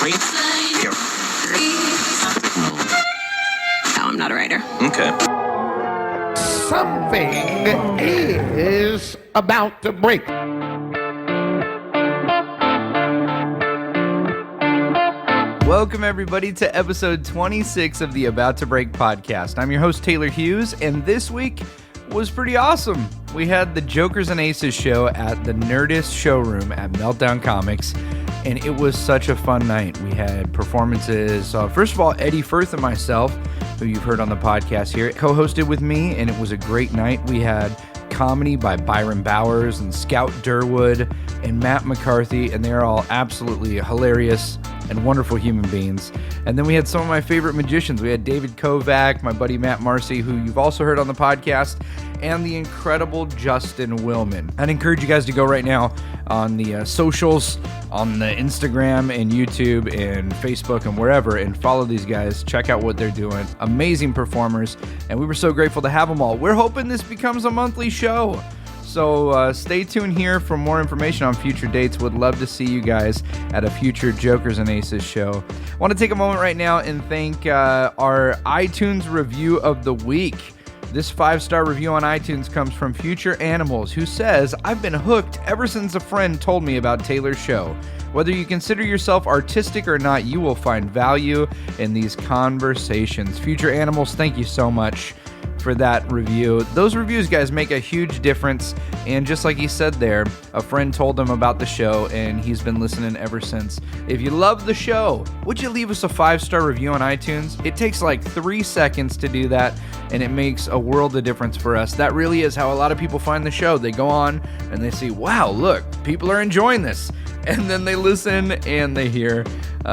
No, I'm not a writer. Okay. Something is about to break. Welcome, everybody, to episode 26 of the About to Break podcast. I'm your host, Taylor Hughes, and this week was pretty awesome. We had the Jokers and Aces show at the Nerdist showroom at Meltdown Comics, and it was such a fun night. We had performances. First of all, Eddie Firth and myself, who you've heard on the podcast here, co-hosted with me, and it was a great night. We had comedy by Byron Bowers and Scout Durwood and Matt McCarthy, and they're all absolutely hilarious and wonderful human beings. And then we had some of my favorite magicians. We had David Kovac, my buddy Matt Marcy, who you've also heard on the podcast, and the incredible Justin Willman. I'd encourage you guys to go right now on the socials, on the Instagram and YouTube and Facebook and wherever, and follow these guys. Check out what they're doing. Amazing performers, and we were so grateful to have them all. We're hoping this becomes a monthly show. So stay tuned here for more information on future dates. Would love to see you guys at a future Jokers and Aces show. I want to take a moment right now and thank our iTunes review of the week. This 5-star review on iTunes comes from Future Animals, who says, "I've been hooked ever since a friend told me about Taylor's show. Whether you consider yourself artistic or not, you will find value in these conversations." Future Animals, thank you so much for that review. Those reviews, guys, make a huge difference, and just like he said there, a friend told him about the show, and he's been listening ever since. If you love the show, would you leave us a 5-star review on iTunes? It takes like 3 seconds to do that, and it makes a world of difference for us. That really is how a lot of people find the show. They go on and they see, wow, look, people are enjoying this. And then they listen and they hear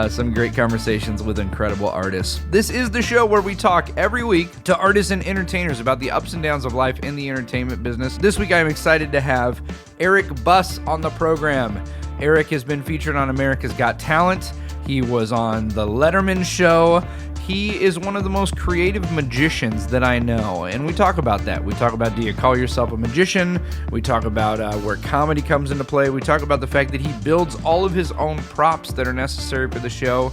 some great conversations with incredible artists. This is the show where we talk every week to artists and entertainers about the ups and downs of life in the entertainment business. This week, I'm excited to have Eric Buss on the program. Eric has been featured on America's Got Talent. He was on the Letterman show. He is one of the most creative magicians that I know, and we talk about that. We talk about, do you call yourself a magician? We talk about where comedy comes into play. We talk about the fact that he builds all of his own props that are necessary for the show,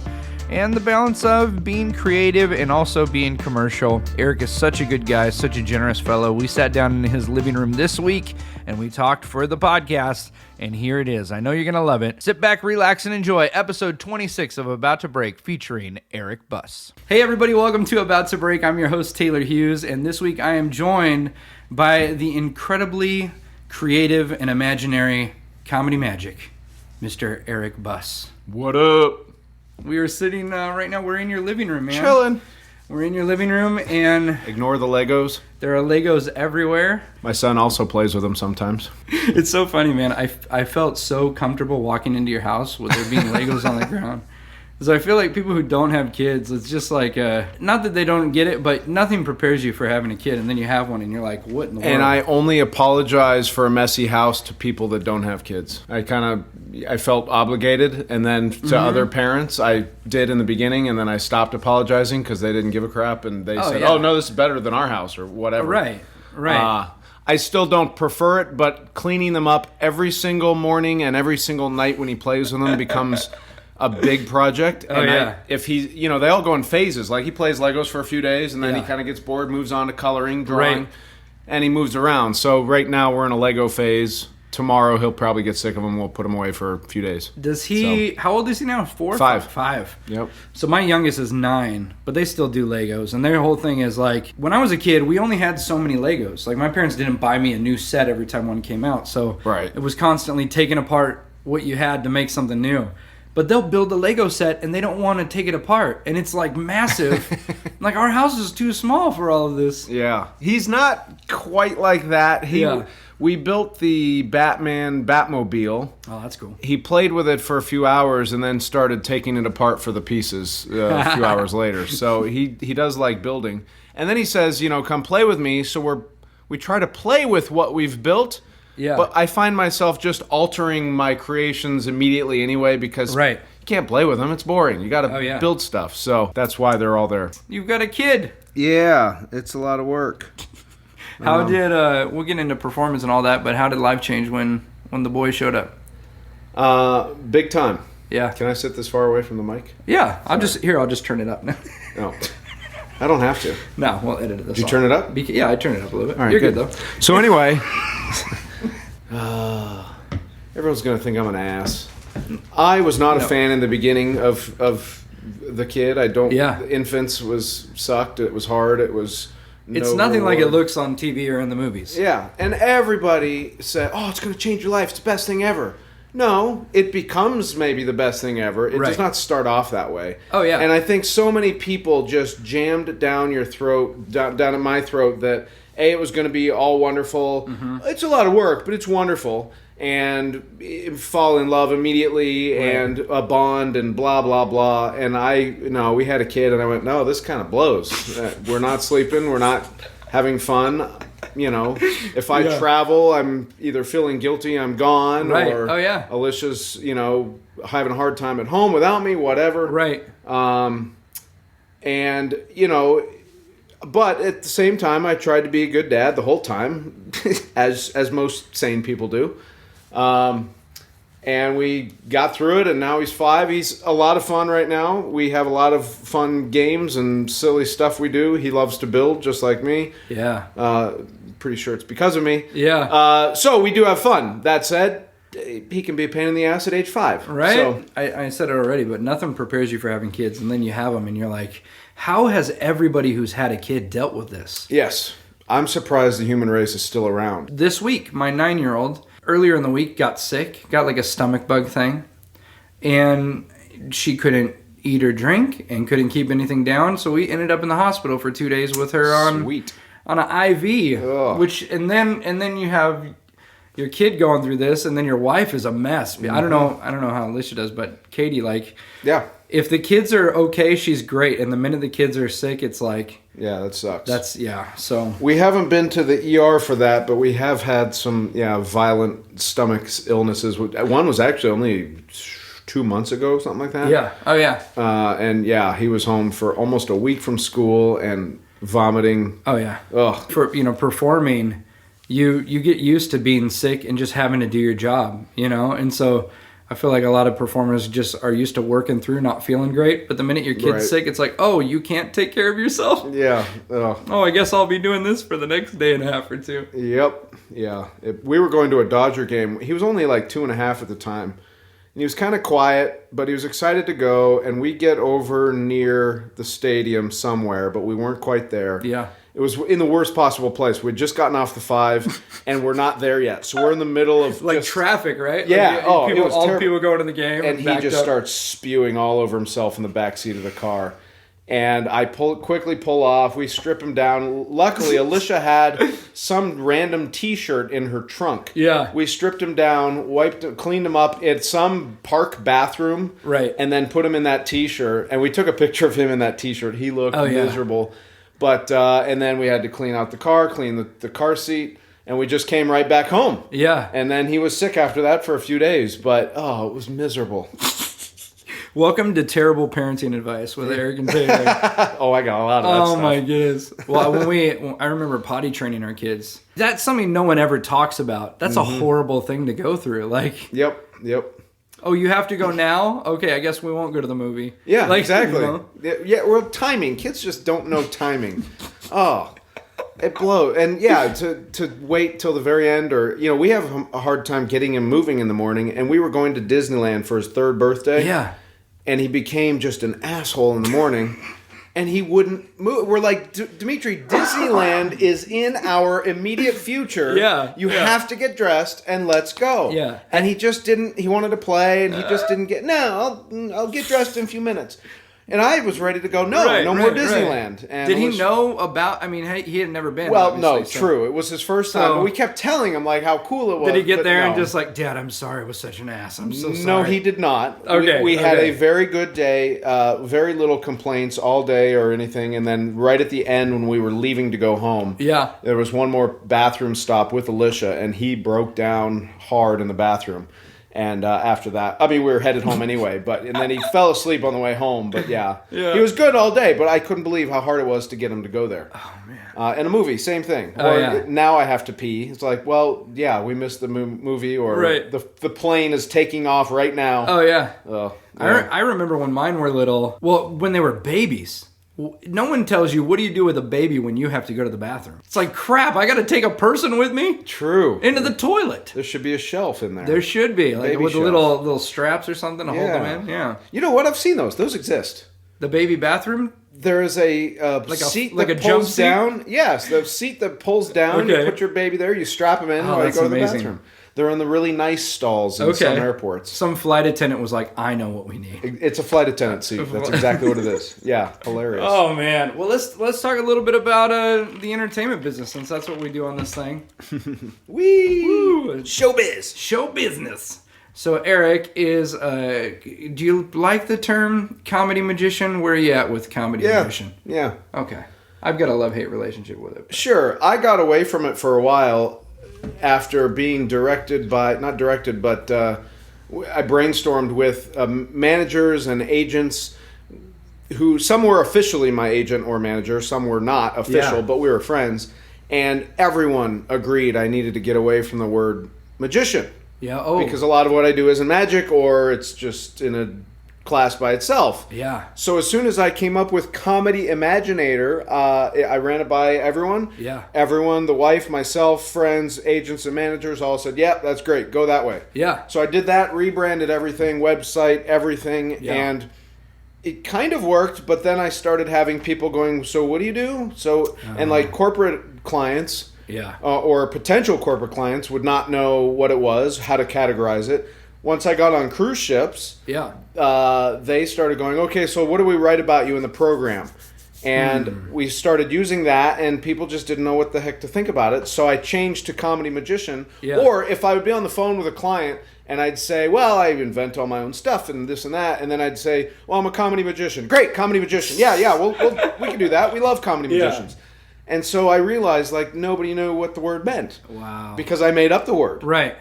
and the balance of being creative and also being commercial. Eric is such a good guy, such a generous fellow. We sat down in his living room this week, and we talked for the podcast, and here it is. I know you're going to love it. Sit back, relax, and enjoy episode 26 of About to Break featuring Eric Buss. Hey, everybody. Welcome to About to Break. I'm your host, Taylor Hughes, and this week I am joined by the incredibly creative and imaginary comedy magic, Mr. Eric Buss. What up? We are sitting right now. We're in your living room, man. Chilling. We're in your living room, and Ignore the Legos. there are Legos everywhere. My son also plays with them sometimes. It's so funny, man. I felt so comfortable walking into your house with there being Legos on the ground. Because I feel like people who don't have kids, it's just like, not that they don't get it, but nothing prepares you for having a kid, and then you have one, and you're like, what in the world? And I only apologize for a messy house to people that don't have kids. I felt obligated, and then to other parents, I did in the beginning, and then I stopped apologizing because they didn't give a crap, and they said, yeah. oh, no, this is better than our house, or whatever. Right. I still don't prefer it, but cleaning them up every single morning and every single night when he plays with them becomes a big project. And if he, they all go in phases. Like, he plays Legos for a few days, and then he kind of gets bored, moves on to coloring, drawing, and he moves around. So right now we're in a Lego phase. Tomorrow he'll probably get sick of them. We'll put them away for a few days. Does he? So, how old is he now? 4? 5. 5. Yep. So my youngest is 9, but they still do Legos, and their whole thing is like, when I was a kid, we only had so many Legos. Like, my parents didn't buy me a new set every time one came out, so it was constantly taking apart what you had to make something new. But they'll build a Lego set, and they don't want to take it apart, and it's like massive. Like, our house is too small for all of this. Yeah, he's not quite like that. We built the Batmobile. Oh, that's cool. He played with it for a few hours and then started taking it apart for the pieces a few hours later. So he does like building. And then he says, come play with me. So we try to play with what we've built. Yeah. But I find myself just altering my creations immediately anyway because you can't play with them. It's boring. You got to build stuff. So that's why they're all there. You've got a kid. Yeah, it's a lot of work. How did we'll get into performance and all that, but how did life change when the boys showed up? Big time. Yeah. Can I sit this far away from the mic? Yeah. I'll just turn it up now. No. I don't have to. No, we'll edit it. Did you turn it up? Yeah, I turned it up a little bit. All right, You're good though. So anyway, everyone's going to think I'm an ass. I was not a fan in the beginning of the kid. Infants sucked. It was hard. It was It's nothing like it looks on TV or in the movies. Yeah, and everybody said, "Oh, it's going to change your life. It's the best thing ever." No, it becomes maybe the best thing ever. It does not start off that way. Oh, yeah. And I think so many people just jammed down your throat, down at my throat, that it was going to be all wonderful. Mm-hmm. It's a lot of work, but it's wonderful. And fall in love immediately and a bond and blah, blah, blah. And we had a kid and I went, no, this kind of blows. We're not sleeping. We're not having fun. If I travel, I'm either feeling guilty, I'm gone, or Alicia's, having a hard time at home without me, whatever. Right. But at the same time, I tried to be a good dad the whole time, as most sane people do. And we got through it, and now he's 5. He's a lot of fun right now. We have a lot of fun games and silly stuff we do. He loves to build, just like me. Yeah. Pretty sure it's because of me. Yeah. So we do have fun. That said, he can be a pain in the ass at age 5. Right? So, I said it already, but nothing prepares you for having kids, and then you have them, and you're like, how has everybody who's had a kid dealt with this? yes. I'm surprised the human race is still around. This week, my 9-year-old, earlier in the week, got sick, got like a stomach bug thing, and she couldn't eat or drink and couldn't keep anything down, so we ended up in the hospital for 2 days with her on an IV. Ugh. And then you have your kid going through this, and then your wife is a mess. Mm-hmm. I don't know how Alicia does, but Katie, if the kids are okay, she's great, and the minute the kids are sick, it's like, yeah, that sucks. So we haven't been to the ER for that, but we have had some violent stomach illnesses. One was actually only 2 months ago, something like that. Yeah. Oh yeah. And he was home for almost a week from school and vomiting. Oh yeah. Ugh. For performing, you get used to being sick and just having to do your job, and so I feel like a lot of performers just are used to working through not feeling great, but the minute your kid's sick, it's like, oh, you can't take care of yourself? Yeah. Oh, I guess I'll be doing this for the next day and a half or two. Yep. Yeah. We were going to a Dodger game. He was only like 2.5 at the time. And he was kind of quiet, but he was excited to go, and we get over near the stadium somewhere, but we weren't quite there. Yeah. It was in the worst possible place. We'd just gotten off the 5, and we're not there yet. So we're in the middle of traffic, right? Yeah. Like, it was all terrible. people going to the game, and he just starts spewing all over himself in the back seat of the car. And I quickly pull off. We strip him down. Luckily, Alicia had some random T-shirt in her trunk. Yeah. We stripped him down, cleaned him up at some park bathroom. Right. And then put him in that T-shirt. And we took a picture of him in that T-shirt. He looked miserable. But and then we had to clean out the car, clean the car seat, and we just came right back home. Yeah. And then he was sick after that for a few days. But it was miserable. Welcome to terrible parenting advice with Eric and Taylor. I got a lot of that stuff. Oh my goodness. Well, I remember potty training our kids. That's something no one ever talks about. That's a horrible thing to go through. Like. Yep. Oh, you have to go now? Okay, I guess we won't go to the movie. Yeah, exactly. Yeah, well, timing. Kids just don't know timing. It blows. And to wait till the very end, or we have a hard time getting him moving in the morning. And we were going to Disneyland for his 3rd birthday. Yeah. And he became just an asshole in the morning. And he wouldn't move. We're like, Dimitri, Disneyland is in our immediate future. Yeah. You have to get dressed and let's go. Yeah. And he just didn't. He wanted to play, and he just didn't get. No, I'll get dressed in a few minutes. And I was ready to go. No more Disneyland. Right. And did he know about? I mean, he had never been. Well, no, true. It was his first time. But we kept telling him how cool it was. Did he get there and just like, Dad, I'm sorry, I was such an ass. I'm so sorry. No, he did not. Okay, we had a very good day. Very little complaints all day or anything. And then right at the end, when we were leaving to go home, there was one more bathroom stop with Alicia, and he broke down hard in the bathroom. And after that, I mean, we were headed home anyway, and then he fell asleep on the way home. But yeah, he was good all day, but I couldn't believe how hard it was to get him to go there. Oh, man. And a movie, same thing. Now I have to pee. It's like, well, yeah, we missed the movie, or the plane is taking off right now. Oh, yeah. Yeah. I remember when mine were little, well, when they were babies. No one tells you, what do you do with a baby when you have to go to the bathroom? It's like, crap, I got to take a person with me? True. Into the toilet. There should be a shelf in there. There should be, like Baby with shelf. little straps or something to hold them in. Yeah. You know what? I've seen those. Those exist. The baby bathroom? There is a seat that pulls down. Yes, the seat that pulls down. Okay. You put your baby there. You strap him in while you go to the bathroom. They're in the really nice stalls in some airports. Some flight attendant was like, I know what we need. It's a flight attendant seat. That's exactly what it is. Yeah, hilarious. Oh, man. Well, let's talk a little bit about the entertainment business, since that's what we do on this thing. Woo! Showbiz. Show business. So, Eric, do you like the term comedy magician? Where are you at with comedy magician? Yeah. Okay. I've got a love-hate relationship with it. Sure. I got away from it for a while after being I brainstormed with managers and agents who, some were officially my agent or manager, some were not official, but we were friends. And everyone agreed I needed to get away from the word magician. Yeah. Because a lot of what I do isn't magic, or it's just in a class by itself. Yeah. So as soon as I came up with Comedy Imaginator, I ran it by everyone. Yeah. Everyone, the wife, myself, friends, agents, and managers all said, yep, that's great. Go that way. Yeah. So I did that, rebranded everything, website, everything, and it kind of worked, but then I started having people going, so what do you do? So, and like corporate clients... Yeah. Or potential corporate clients would not know what it was, how to categorize it. Once I got on cruise ships, they started going, okay, so what do we write about you in the program? And we started using that, and people just didn't know what the heck to think about it. So I changed to comedy magician. Yeah. Or if I would be on the phone with a client, and I'd say, well, I invent all my own stuff and this and that. And then I'd say, well, I'm a comedy magician. Great, comedy magician. Yeah, we can do that. We love comedy magicians. And so I realized, like, nobody knew what the word meant. Wow. Because I made up the word. Right.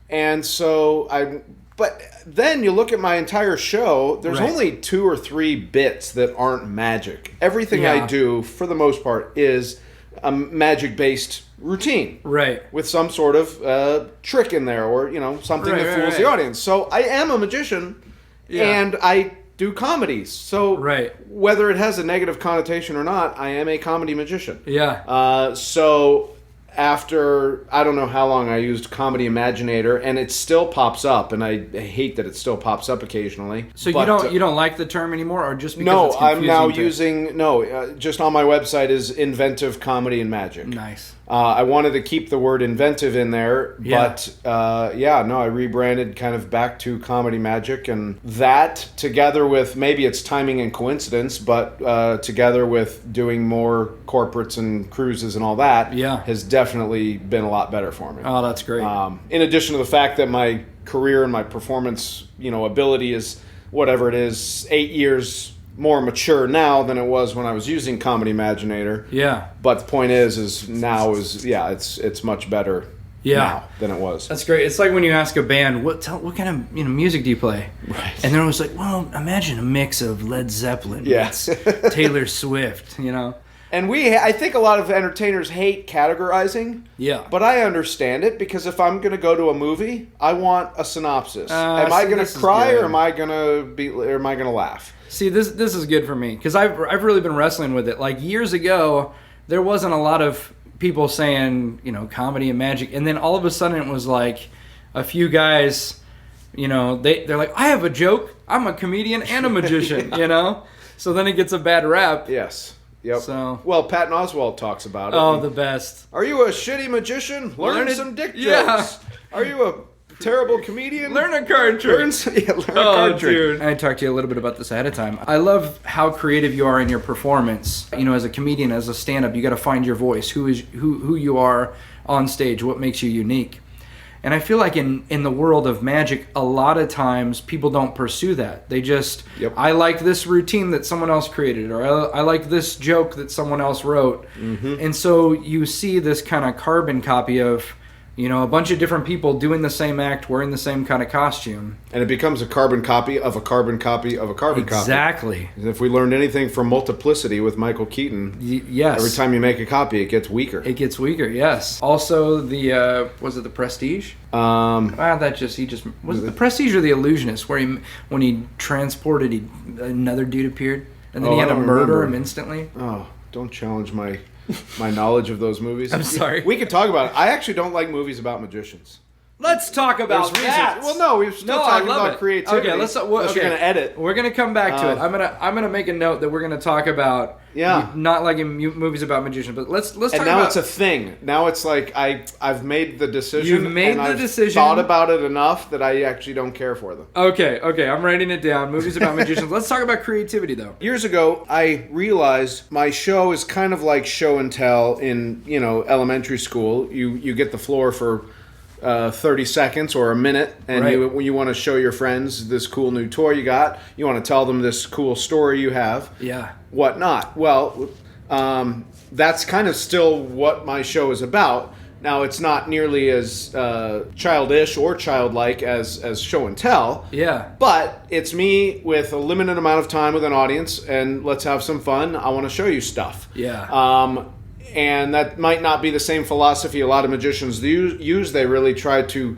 And so but then you look at my entire show, there's only 2 or 3 bits that aren't magic. Everything I do, for the most part, is a magic-based routine. Right. With some sort of trick in there, or, something that fools the audience. So I am a magician, and I do comedies. So whether it has a negative connotation or not, I am a comedy magician. Yeah. So after, I don't know how long I used Comedy Imaginator, and it still pops up, and I hate that it still pops up occasionally. So you don't like the term anymore, or just because it's confusing? No, I'm now using, just on my website is Inventive Comedy and Magic. Nice. I wanted to keep the word inventive in there, but I rebranded kind of back to Comedy Magic, and that, together with, maybe it's timing and coincidence, but together with doing more corporates and cruises and all that, has definitely been a lot better for me. Oh, that's great. In addition to the fact that my career and my performance, ability is, whatever it is, 8 years more mature now than it was when I was using Comedy Imaginator. Yeah. But the point is it's much better now than it was. That's great. It's like when you ask a band, what kind of music do you play? Right. And they're always like, well, imagine a mix of Led Zeppelin with Taylor Swift, And I think a lot of entertainers hate categorizing. Yeah. But I understand it, because if I'm going to go to a movie, I want a synopsis. Am I going to cry, or am I going to laugh? See, this is good for me, because I've really been wrestling with it. Like, years ago, there wasn't a lot of people saying, comedy and magic, and then all of a sudden it was like a few guys, they're like, I have a joke, I'm a comedian and a magician, So then it gets a bad rap. Yes. Yep. So, well, Patton Oswalt talks about it. Oh, the best. Are you a shitty magician? Learn some dick jokes. Are you a terrible comedian? Learn a card trick. Learn a card trick. Dude. I talked to you a little bit about this ahead of time. I love how creative you are in your performance. As a comedian, as a stand-up, you got to find your voice. Who you are on stage. What makes you unique. And I feel like in the world of magic, a lot of times people don't pursue that. They just, I like this routine that someone else created, or I like this joke that someone else wrote. Mm-hmm. And so you see this kind of carbon copy of, a bunch of different people doing the same act, wearing the same kind of costume. And it becomes a carbon copy of a carbon copy of a carbon copy. Exactly. If we learned anything from Multiplicity with Michael Keaton, yes. Every time you make a copy, it gets weaker. It gets weaker, yes. Also, was it the Prestige? Was it the Prestige or the Illusionist, where when he transported, another dude appeared, and then he had to murder him instantly? Oh, don't challenge my knowledge of those movies. I'm sorry. We could talk about it. I actually don't like movies about magicians. Let's talk about that. Well, no, we're still talking about creativity. Okay, let's. You're going to edit. We're going to come back to it. I'm gonna make a note that we're going to talk about. Yeah. Not liking movies about magicians, but let's talk about. And now it's a thing. Now it's like I've made the decision. You've made the decision. Thought about it enough that I actually don't care for them. Okay. I'm writing it down. Movies about magicians. Let's talk about creativity, though. Years ago, I realized my show is kind of like show and tell in elementary school. You get the floor for 30 seconds or a minute, and you want to show your friends this cool new toy you got. You want to tell them this cool story you have. Yeah. Whatnot. Well, that's kind of still what my show is about. Now, it's not nearly as childish or childlike as show and tell. Yeah. But it's me with a limited amount of time with an audience, and let's have some fun. I want to show you stuff. Yeah. And that might not be the same philosophy a lot of magicians use. They really try to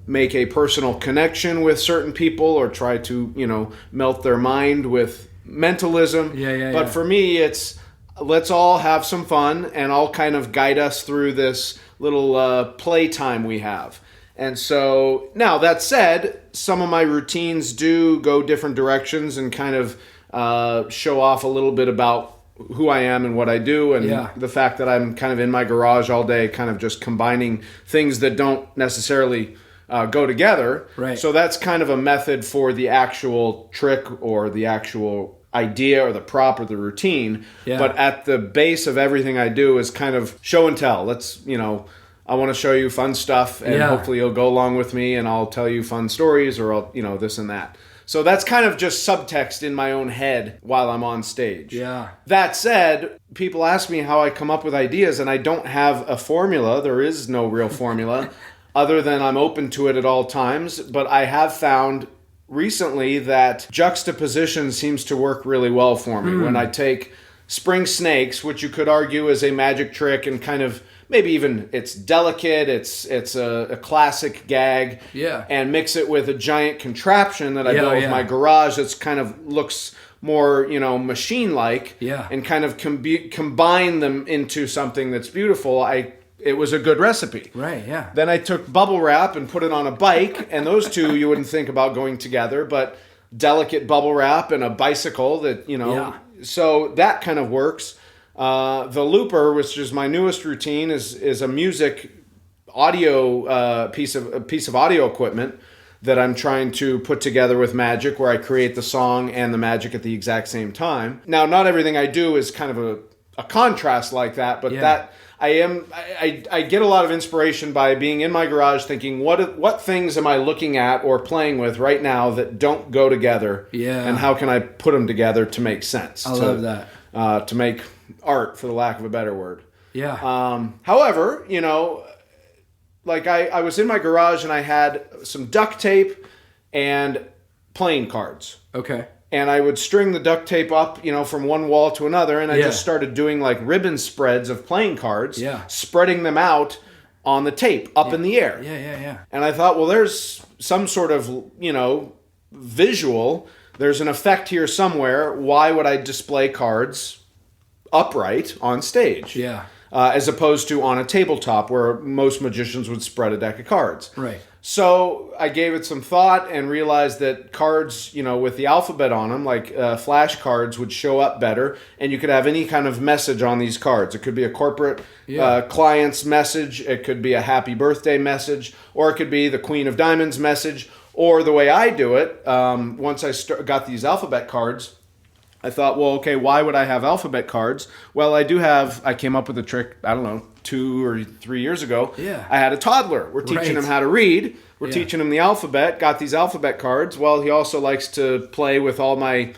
make a personal connection with certain people, or try to, melt their mind with mentalism. But for me, it's let's all have some fun, and I'll kind of guide us through this little playtime we have. And so, now that said, some of my routines do go different directions and kind of show off a little bit about who I am and what I do, and the fact that I'm kind of in my garage all day, kind of just combining things that don't necessarily go together. Right. So that's kind of a method for the actual trick or the actual idea or the prop or the routine. Yeah. But at the base of everything I do is kind of show and tell. I want to show you fun stuff, and hopefully you'll go along with me, and I'll tell you fun stories, or I'll, this and that. So that's kind of just subtext in my own head while I'm on stage. Yeah. That said, people ask me how I come up with ideas, and I don't have a formula. There is no real formula other than I'm open to it at all times. But I have found recently that juxtaposition seems to work really well for me. When I take spring snakes, which you could argue is a magic trick, and kind of maybe even it's delicate, it's a classic gag, and mix it with a giant contraption that I built with my garage that's kind of looks more, machine-like, and kind of combine them into something that's beautiful. It was a good recipe. Right, yeah. Then I took bubble wrap and put it on a bike, and those two you wouldn't think about going together, but delicate bubble wrap and a bicycle that, so that kind of works. The looper, which is my newest routine, is a music audio piece of audio equipment that I'm trying to put together with magic, where I create the song and the magic at the exact same time. Now, not everything I do is kind of a contrast like that, but that I get a lot of inspiration by being in my garage thinking, what things am I looking at or playing with right now that don't go together, and how can I put them together to make sense? I love that. To make art, for the lack of a better word. Yeah. However, like I was in my garage and I had some duct tape and playing cards. Okay. And I would string the duct tape up, from one wall to another, and I just started doing like ribbon spreads of playing cards, spreading them out on the tape up in the air. Yeah. And I thought, well, there's some sort of, visual. There's an effect here somewhere. Why would I display cards upright on stage? Yeah. As opposed to on a tabletop where most magicians would spread a deck of cards. Right. So I gave it some thought and realized that cards, with the alphabet on them, like flash cards, would show up better, and you could have any kind of message on these cards. It could be a corporate client's message, it could be a happy birthday message, or it could be the Queen of Diamonds message, or the way I do it, once I got these alphabet cards, I thought, well, okay, why would I have alphabet cards? Well, I came up with a trick, I don't know, 2 or 3 years ago. Yeah. I had a toddler. We're teaching him how to read. We're teaching him the alphabet, got these alphabet cards. Well, he also likes to play with all my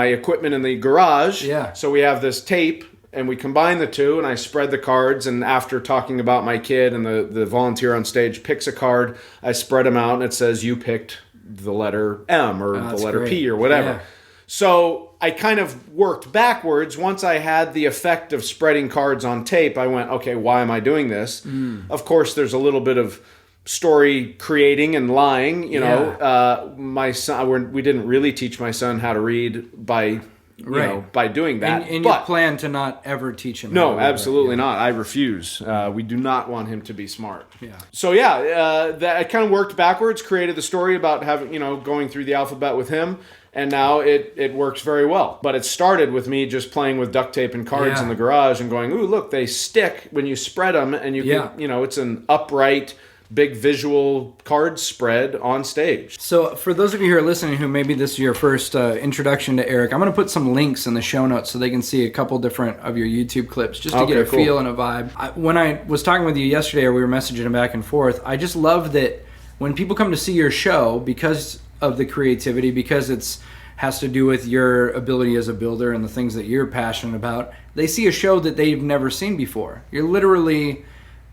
equipment in the garage. Yeah. So we have this tape and we combine the two, and I spread the cards, and after talking about my kid, and the volunteer on stage picks a card, I spread them out, and it says, you picked the letter M or the letter great. P or whatever. Yeah. So I kind of worked backwards. Once I had the effect of spreading cards on tape, I went, okay, why am I doing this? Of course, there's a little bit of story creating and lying. You know, my son, we didn't really teach my son how to read by doing that. And you plan to not ever teach him? No, absolutely not. I refuse. We do not want him to be smart. Yeah. So that I kind of worked backwards, created the story about having, going through the alphabet with him. And now it works very well. But it started with me just playing with duct tape and cards in the garage and going, ooh, look, they stick when you spread them. And it's an upright, big visual card spread on stage. So for those of you who are listening who maybe this is your first introduction to Eric, I'm going to put some links in the show notes so they can see a couple different of your YouTube clips just to get a feel and a vibe. When I was talking with you yesterday, or we were messaging back and forth, I just love that when people come to see your show because of the creativity, because it's has to do with your ability as a builder and the things that you're passionate about, they see a show that they've never seen before. You're literally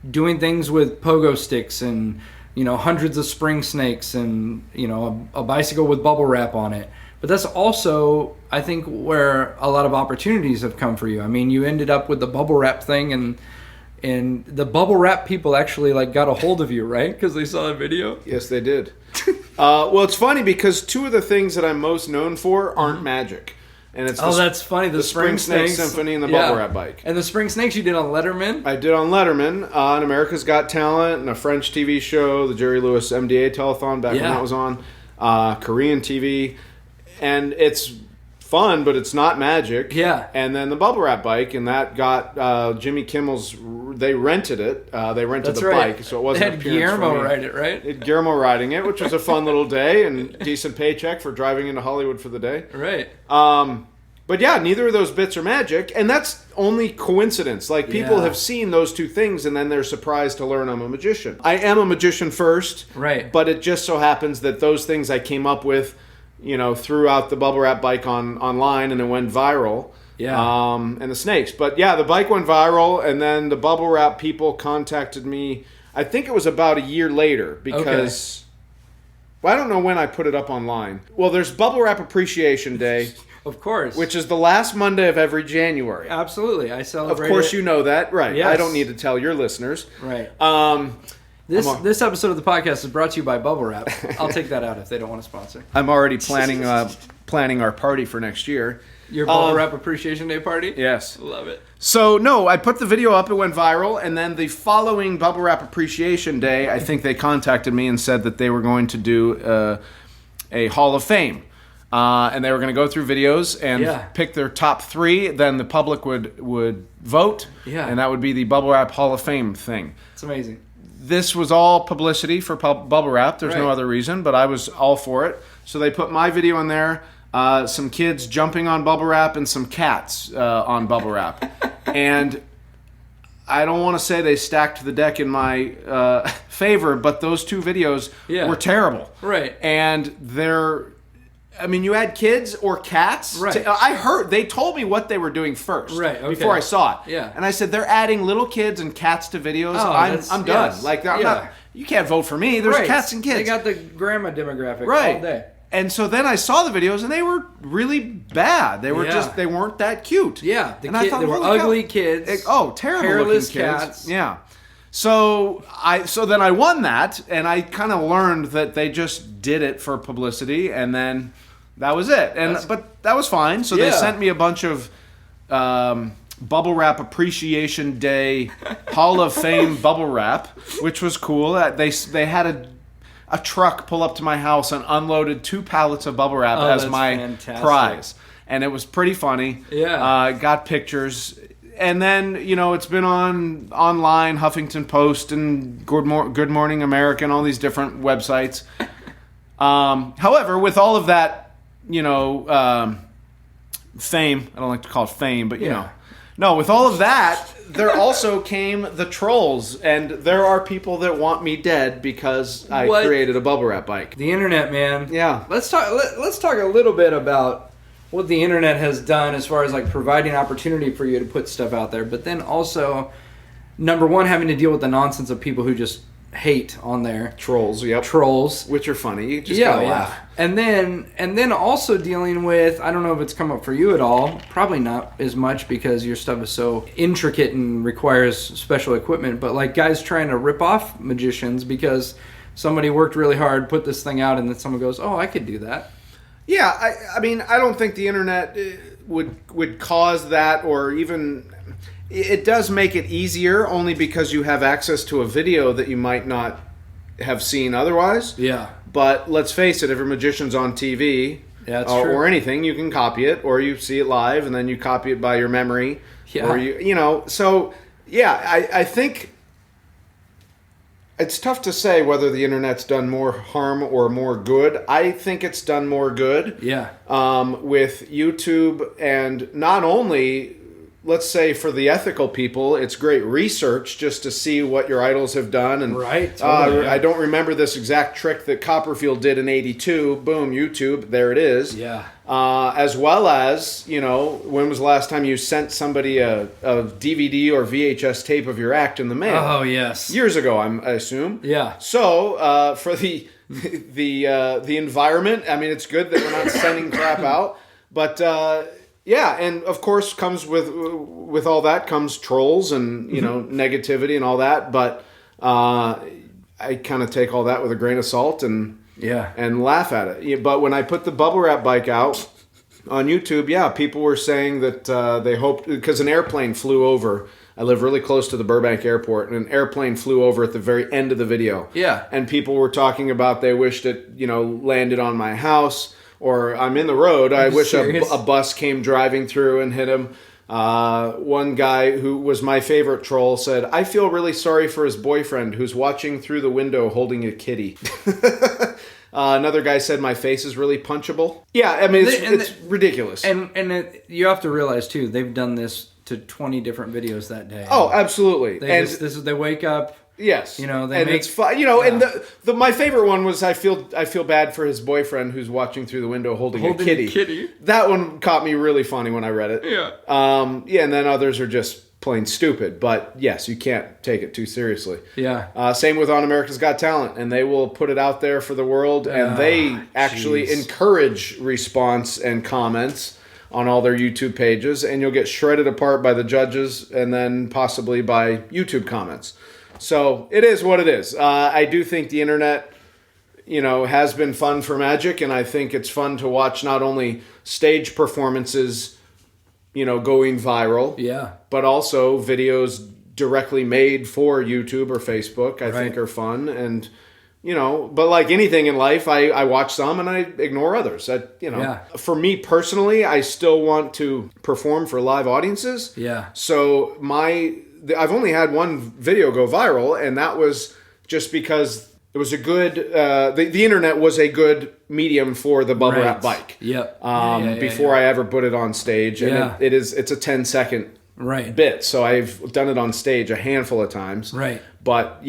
doing things with pogo sticks and hundreds of spring snakes and a bicycle with bubble wrap on it. But that's also, I think, where a lot of opportunities have come for you. I mean, you ended up with the bubble wrap thing, and the bubble wrap people actually got a hold of you, right? Because they saw the video. Yes, they did. Well, it's funny because two of the things that I'm most known for aren't magic. And it's that's funny. The Spring Snake Symphony and the Bubble Wrap Bike. And the Spring Snakes you did on Letterman? I did on Letterman, on America's Got Talent, and a French TV show, the Jerry Lewis MDA telethon back when that was on, Korean TV. And it's fun, but it's not magic. Yeah. And then the Bubble Wrap Bike, and that got Jimmy Kimmel's, they rented it. They rented the bike, so it wasn't an appearance for me. Guillermo ride it, right? Guillermo riding it, which was a fun little day and decent paycheck for driving into Hollywood for the day. Right. But yeah, neither of those bits are magic, and that's only coincidence. People have seen those two things, and then they're surprised to learn I'm a magician. I am a magician first, right? But it just so happens that those things I came up with, throughout the Bubble Wrap Bike online, and it went viral. Yeah. And the snakes. But yeah, the bike went viral, and then the Bubble Wrap people contacted me, I think it was about a year later, because... Well, I don't know when I put it up online. Well, there's Bubble Wrap Appreciation Day. Of course. Which is the last Monday of every January. Absolutely. I celebrate Of course you know that. Right. Yes. I don't need to tell your listeners. Right. This episode of the podcast is brought to you by Bubble Wrap. I'll take that out if they don't want to sponsor. I'm already planning our party for next year. Your Bubble Wrap Appreciation Day party? Yes. Love it. So, no, I put the video up, it went viral, and then the following Bubble Wrap Appreciation Day, I think they contacted me and said that they were going to do a Hall of Fame. And they were going to go through videos and pick their top 3. Then the public would vote, and that would be the Bubble Wrap Hall of Fame thing. It's amazing. This was all publicity for Bubble Wrap. There's no other reason, but I was all for it. So they put my video in there, some kids jumping on Bubble Wrap, and some cats on Bubble Wrap. And I don't want to say they stacked the deck in my favor, but those two videos were terrible. Right. And you had kids or cats. Right. I heard, they told me what they were doing first. Right, okay. Before I saw it. Yeah. And I said, they're adding little kids and cats to videos. I'm done. Yes. I'm not, you can't vote for me. There's cats and kids. They got the grandma demographic all day. And so then I saw the videos, and they were really bad. They were they weren't that cute. Yeah. I thought, they were ugly kids. Terrible hairless looking kids. cats. Yeah. So then I won that, and I kind of learned that they just did it for publicity, and then that was it. But that was fine. So they sent me a bunch of Bubble Wrap Appreciation Day Hall of Fame Bubble Wrap, which was cool. They had a truck pull up to my house and unloaded 2 pallets of bubble wrap as my prize. And it was pretty funny. Yeah. Got pictures. And then, it's been online, Huffington Post and Good Morning America and all these different websites. However, with all of that, fame, I don't like to call it fame, but no, with all of that, there also came the trolls, and there are people that want me dead because I created a bubble wrap bike. The internet, man. Yeah. Let's talk a little bit about what the internet has done as far as like providing opportunity for you to put stuff out there, but then also, number one, having to deal with the nonsense of people who just hate on there. Trolls, yep. Trolls. Which are funny. You just gotta laugh. And then also dealing with, I don't know if it's come up for you at all, probably not as much because your stuff is so intricate and requires special equipment, but like guys trying to rip off magicians because somebody worked really hard, put this thing out, and then someone goes, oh, I could do that. Yeah, I mean, I don't think the internet would cause that, or even it does make it easier only because you have access to a video that you might not have seen otherwise. Yeah. But let's face it, if a magician's on TV or anything, you can copy it, or you see it live and then you copy it by your memory. Yeah. Or I think it's tough to say whether the internet's done more harm or more good. I think it's done more good. Yeah. With YouTube, and not only, let's say for the ethical people, it's great research just to see what your idols have done. And right. Totally, I don't remember this exact trick that Copperfield did in '82. Boom, YouTube, there it is. Yeah. As well as, when was the last time you sent somebody a DVD or VHS tape of your act in the mail? Oh, yes. Years ago, I assume. Yeah. So, for the environment, I mean, it's good that we're not sending crap out. But, yeah, and of course comes with all that comes trolls and, negativity and all that. But I kind of take all that with a grain of salt and laugh at it. But when I put the bubble wrap bike out on YouTube, people were saying that they hoped, because an airplane flew over. I live really close to the Burbank airport, and an airplane flew over at the very end of the video. Yeah. And people were talking about they wished it, landed on my house, or I'm in the road. I wish a bus came driving through and hit him. One guy who was my favorite troll said, I feel really sorry for his boyfriend who's watching through the window holding a kitty. Another guy said my face is really punchable. Yeah, I mean, it's ridiculous. And you have to realize, too, they've done this to 20 different videos that day. Oh, absolutely. They wake up. Yes, it's fun. And the my favorite one was I feel bad for his boyfriend who's watching through the window holding a kitty. That one caught me really funny when I read it. Yeah. And then others are just plain stupid. But yes, you can't take it too seriously. Yeah. Same with On America's Got Talent, and they will put it out there for the world, and they actually encourage response and comments on all their YouTube pages, and you'll get shredded apart by the judges and then possibly by YouTube comments. So it is what it is. I do think the internet, has been fun for magic, and I think it's fun to watch not only stage performances, going viral, but also videos directly made for YouTube or Facebook. I think are fun, and but like anything in life, I watch some and I ignore others. For me personally, I still want to perform for live audiences. Yeah. So I've only had one video go viral, and that was just because it was a good, the internet was a good medium for the bubble wrap bike. Yep. Before I ever put it on stage. And it's a 10-second bit. So I've done it on stage a handful of times. Right. But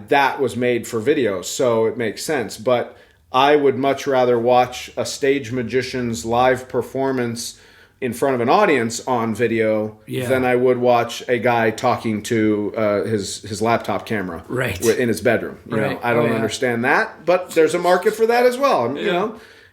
that was made for video, so it makes sense. But I would much rather watch a stage magician's live performance in front of an audience on video than I would watch a guy talking to his laptop camera in his bedroom. I don't understand that, but there's a market for that as well.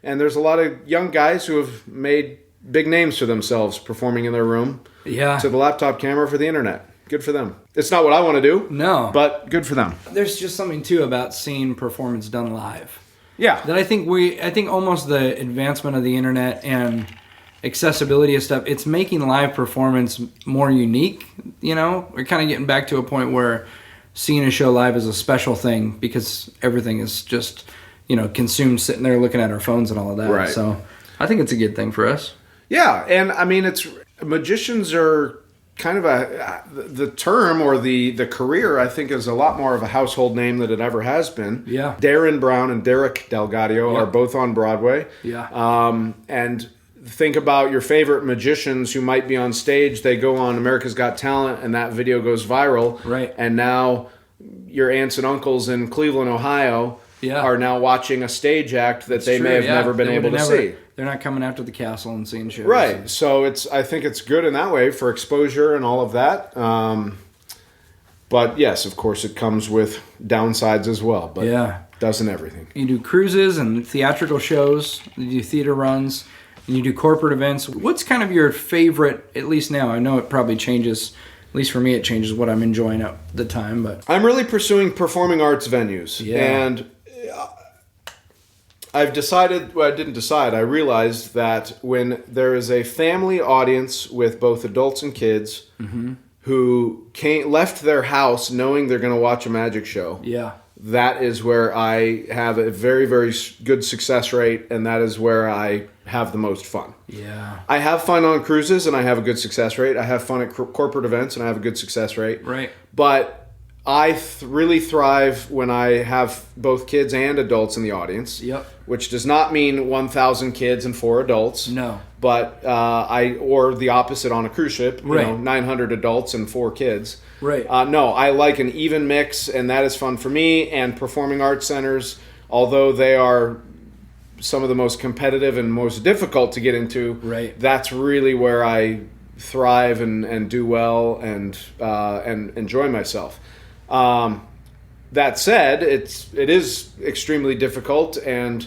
And there's a lot of young guys who have made big names for themselves performing in their room to the laptop camera for the internet. Good for them. It's not what I want to do. No. But good for them. There's just something, too, about seeing performance done live. Yeah. That I think almost the advancement of the internet and accessibility of stuff, it's making live performance more unique. We're kind of getting back to a point where seeing a show live is a special thing because everything is just, consumed sitting there looking at our phones and all of that. Right. So I think it's a good thing for us. Yeah. And I mean, magicians are kind of the term or the career, I think, is a lot more of a household name than it ever has been. Yeah. Darren Brown and Derek Delgadio are both on Broadway. Yeah. And think about your favorite magicians who might be on stage. They go on America's Got Talent, and that video goes viral. Right. And now your aunts and uncles in Cleveland, Ohio, are now watching a stage act that they may have never been able to see. They're not coming after the castle and seeing shows. Right. So I think it's good in that way for exposure and all of that. But yes, of course, it comes with downsides as well. But doesn't everything. You do cruises and theatrical shows. You do theater runs. And you do corporate events. What's kind of your favorite, at least now? I know it probably changes. At least for me, it changes what I'm enjoying at the time. But I'm really pursuing performing arts venues. Yeah. And I've decided, well, I didn't decide, I realized that when there is a family audience with both adults and kids who left their house knowing they're going to watch a magic show, that is where I have a very, very good success rate, and that is where I have the most fun. Yeah. I have fun on cruises, and I have a good success rate. I have fun at corporate events, and I have a good success rate. Right. But I really thrive when I have both kids and adults in the audience. Yep. Which does not mean 1,000 kids and 4 adults. No. But or the opposite on a cruise ship. You Right. know, 900 adults and 4 kids. Right. No, I like an even mix, and that is fun for me. And performing arts centers, although they are some of the most competitive and most difficult to get into, right, that's really where I thrive and do well and enjoy myself. That said, it is extremely difficult, and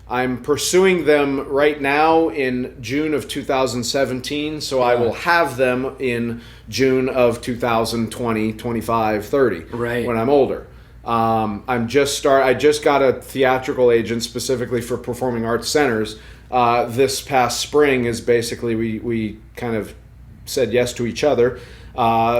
I'm pursuing them right now in June of 2017, so I will have them in June of 2020, 25, 30, right, when I'm older. I just got a theatrical agent specifically for performing arts centers. This past spring is basically we kind of said yes to each other.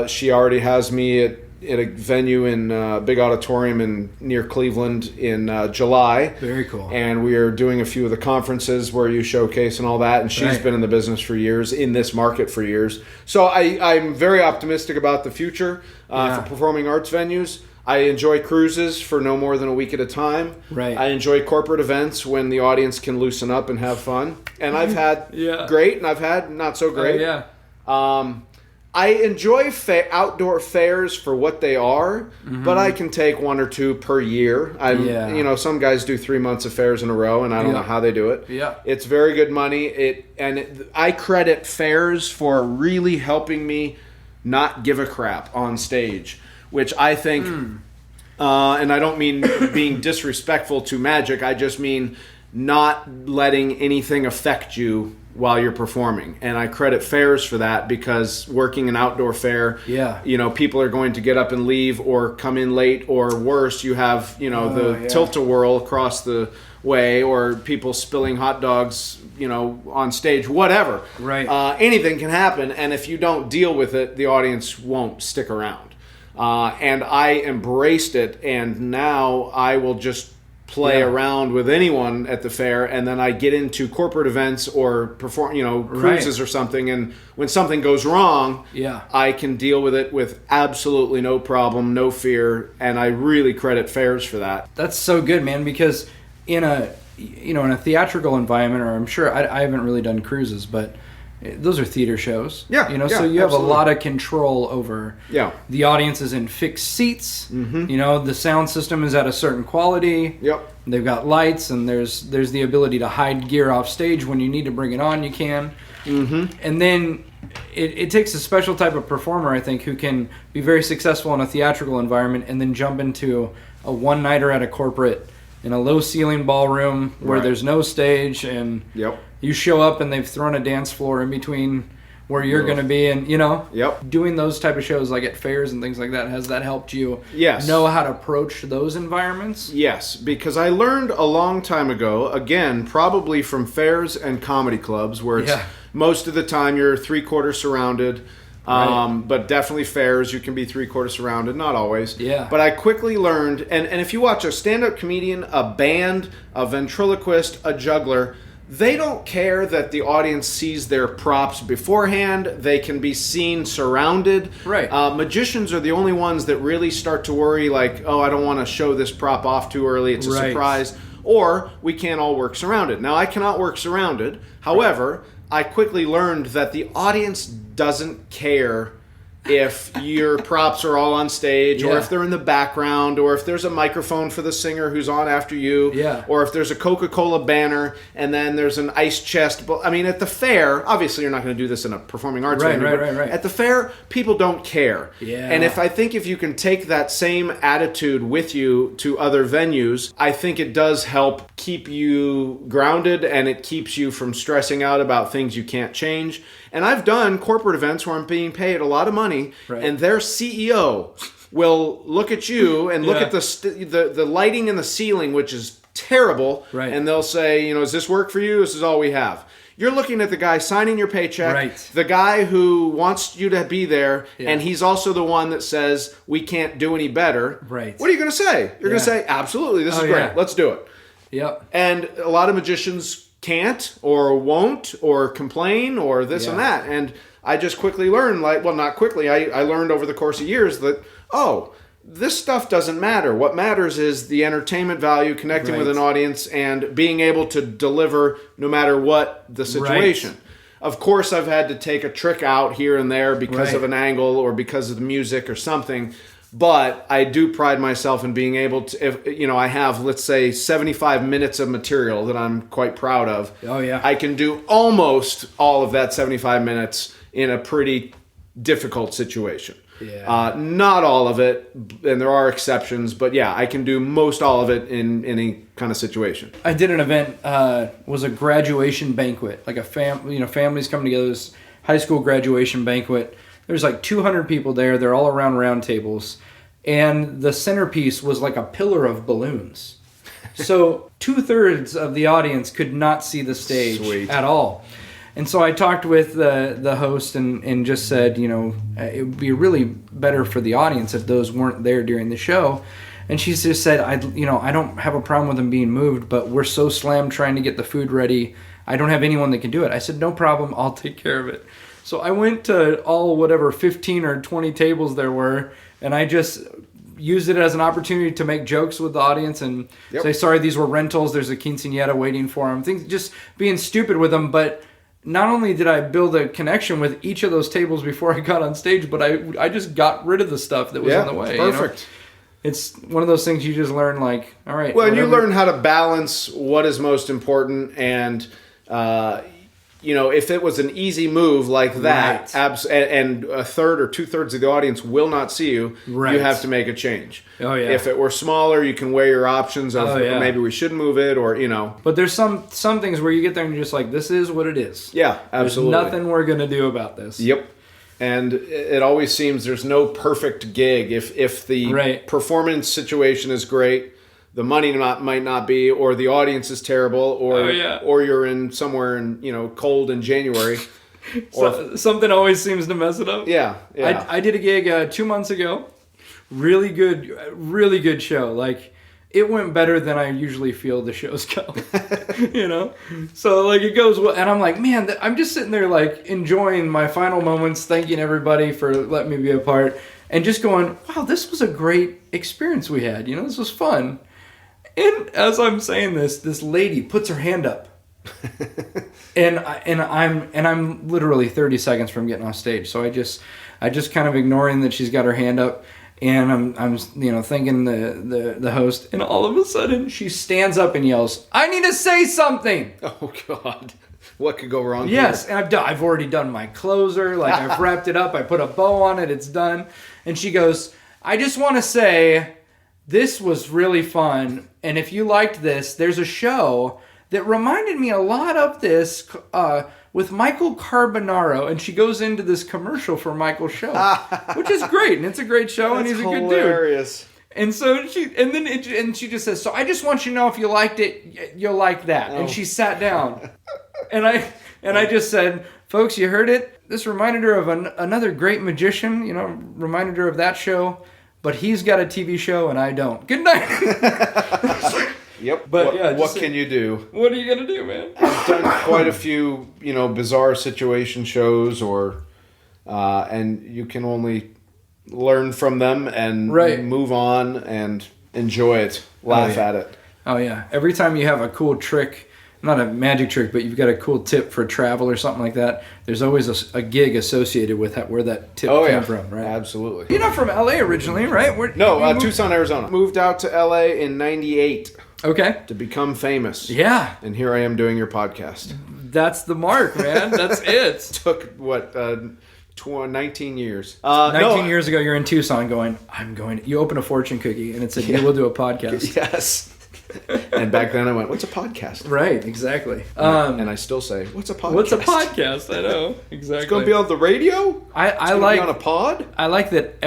She already has me at a venue in a big auditorium near Cleveland in July. Very cool. And we are doing a few of the conferences where you showcase and all that. And she's been in the business for years, in this market for years. So I'm very optimistic about the future for performing arts venues. I enjoy cruises for no more than a week at a time. Right. I enjoy corporate events when the audience can loosen up and have fun. And I've had great, and I've had not so great. I enjoy outdoor fairs for what they are, but I can take 1 or 2 per year. You know, some guys do 3 months of fairs in a row, and I don't know how they do it. Yeah, it's very good money. I credit fairs for really helping me not give a crap on stage, which I think, and I don't mean being disrespectful to magic. I just mean not letting anything affect you while you're performing. And I credit fairs for that, because working an outdoor fair, you know, people are going to get up and leave or come in late, or worse, you have, you know, the tilt-a-whirl across the way, or people spilling hot dogs, you know, on stage, whatever. Right. Anything can happen, and if you don't deal with it, the audience won't stick around. And I embraced it, and now I will just play around with anyone at the fair, and then I get into corporate events or perform, you know, cruises or something, and when something goes wrong, I can deal with it with absolutely no problem, no fear, and I really credit fairs for that. That's so good, man, because in a theatrical environment, or I'm sure I haven't really done cruises, but those are theater shows. So you have a lot of control over the audience is in fixed seats. You know, the sound system is at a certain quality. They've got lights, and there's the ability to hide gear off stage. When you need to bring it on, you can. And then it takes a special type of performer, I think, who can be very successful in a theatrical environment and then jump into a one-nighter at a corporate in a low-ceiling ballroom where there's no stage, and you show up and they've thrown a dance floor in between where you're going to be, and, you know, doing those type of shows like at fairs and things like that, has that helped you know how to approach those environments? Yes, because I learned a long time ago, again, probably from fairs and comedy clubs, where it's most of the time you're 3/4 surrounded. But definitely fairs, you can be 3/4 surrounded, not always. But I quickly learned, and if you watch a stand-up comedian, a band, a ventriloquist, a juggler, they don't care that the audience sees their props beforehand. They can be seen surrounded. Magicians are the only ones that really start to worry, like, oh, I don't want to show this prop off too early, it's a surprise. Or we can't all work surrounded. Now, I cannot work surrounded. However, I quickly learned that the audience doesn't care if your props are all on stage, or Yeah. if they're in the background, or if there's a microphone for the singer who's on after you, Yeah. or if there's a Coca-Cola banner and then there's an ice chest. I mean, at the fair, obviously you're not going to do this in a performing arts venue, but Right. at the fair, people don't care. Yeah. And I think if you can take that same attitude with you to other venues, I think it does help keep you grounded, and it keeps you from stressing out about things you can't change. And I've done corporate events where I'm being paid a lot of money, Right. and their CEO will look at you and look Yeah. at the lighting in the ceiling, which is terrible, Right. and they'll say, does this work for you? This is all we have. You're looking at the guy signing your paycheck, Right. the guy who wants you to be there, Yeah. and he's also the one that says, we can't do any better. Right. What are you going to say? You're going to Yeah. say, absolutely, this is Oh, great. yeah. Let's do it. Yep. And a lot of magicians can't or won't or complain or this and Yeah. that. And I just quickly learned, not quickly, I learned over the course of years that, this stuff doesn't matter. What matters is the entertainment value, connecting with Right. an audience, and being able to deliver no matter what the situation. Of course, I've had to take a trick out here and there because Right. of an angle or because of the music or something. But I do pride myself in being able to, if I have, let's say, 75 minutes of material that I'm quite proud of. Oh, yeah. I can do almost all of that 75 minutes in a pretty difficult situation. Yeah. Not all of it, and there are exceptions, but yeah, I can do most all of it in any kind of situation. I did an event, was a graduation banquet, like families coming together, this high school graduation banquet. There's like 200 people there. They're all around round tables. And the centerpiece was like a pillar of balloons. So 2/3 of the audience could not see the stage Sweet. at all. And so I talked with the host and just said, it would be really better for the audience if those weren't there during the show. And she just said, I don't have a problem with them being moved, but we're so slammed trying to get the food ready. I don't have anyone that can do it. I said, no problem. I'll take care of it. So I went to all 15 or 20 tables there were, and I just used it as an opportunity to make jokes with the audience and say, sorry, these were rentals. There's a quinceañera waiting for them. Things, just being stupid with them. But not only did I build a connection with each of those tables before I got on stage, but I just got rid of the stuff that was in the way. Perfect. It's one of those things you just learn, like, all right. Well, and you whatever. learn how to balance what is most important, and if it was an easy move like that, Right. and a third or 2/3 of the audience will not see you, Right. you have to make a change. Oh, yeah. If it were smaller, you can weigh your options of Oh, yeah. maybe we should move it, or But there's some things where you get there and you're just like, this is what it is. yeah, absolutely. There's nothing we're going to do about this. Yep. And it always seems there's no perfect gig. If the Right. performance situation is great, the money might not be, or the audience is terrible, or Oh, yeah. or you're in somewhere in cold in January. So, something always seems to mess it up. Yeah. I did a gig 2 months ago. Really good show. Like, it went better than I usually feel the shows go. So like it goes well, and I'm like, man, I'm just sitting there like enjoying my final moments, thanking everybody for letting me be a part, and just going, wow, this was a great experience we had. This was fun. And as I'm saying this lady puts her hand up. and I'm literally 30 seconds from getting off stage. So I just kind of ignoring that she's got her hand up, and I'm thinking the host, and all of a sudden she stands up and yells, "I need to say something." Oh God, what could go wrong? Yes, here? and I've already done my closer. Like, I've wrapped it up. I put a bow on it. It's done. And she goes, "I just want to say, this was really fun. And if you liked this, there's a show that reminded me a lot of this with Michael Carbonaro." And she goes into this commercial for Michael's show, which is great. And it's a great show, and he's a good dude. Hilarious. And so she just says, "So I just want you to know, if you liked it, you'll like that." And she sat down, and I just said, "Folks, you heard it. This reminded her of another great magician. Reminded her of that show, but he's got a TV show and I don't. Good night." Yep. But what can you do? What are you gonna do, man? I've done quite a few, bizarre situation shows, and you can only learn from them and Right. move on and enjoy it, laugh yeah. at it. Oh yeah. Every time you have a cool trick not a magic trick, but you've got a cool tip for travel or something like that, there's always a gig associated with where that tip came from, right? Absolutely. You're not from LA originally, right? Tucson, Arizona. Moved out to LA in 98 Okay. to become famous. Yeah. And here I am doing your podcast. That's the mark, man. That's it. Took, 19 years. 19 years ago, you're in Tucson going, you open a fortune cookie, and it said, you will do a podcast. Yes. And back then I went, what's a podcast? Right, exactly. And I still say, what's a podcast? What's a podcast? I know, exactly. It's going to be on the radio? I Be like on a pod? I like that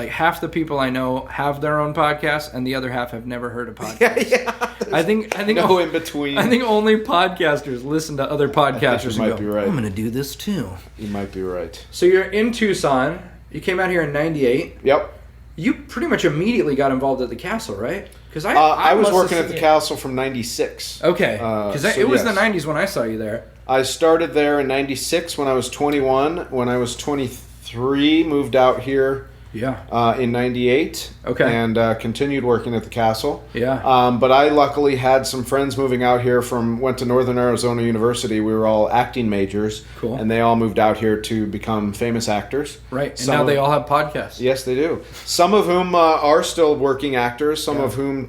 half the people I know have their own podcast, and the other half have never heard a podcast. Yeah. I think no in between. I think only podcasters listen to other podcasters. You might be right. I'm going to do this too. You might be right. So you're in Tucson. You came out here in '98. Yep. You pretty much immediately got involved at the castle, right? Because I was working at the castle from 96. Okay. Because it was the 90s when I saw you there. I started there in 96 when I was 21. When I was 23, moved out here in 98. Okay. And continued working at the castle. Yeah. But I luckily had some friends moving out here went to Northern Arizona University. We were all acting majors. Cool. And they all moved out here to become famous actors. Right. And now they all have podcasts. Yes, they do. Some of whom are still working actors. Some of whom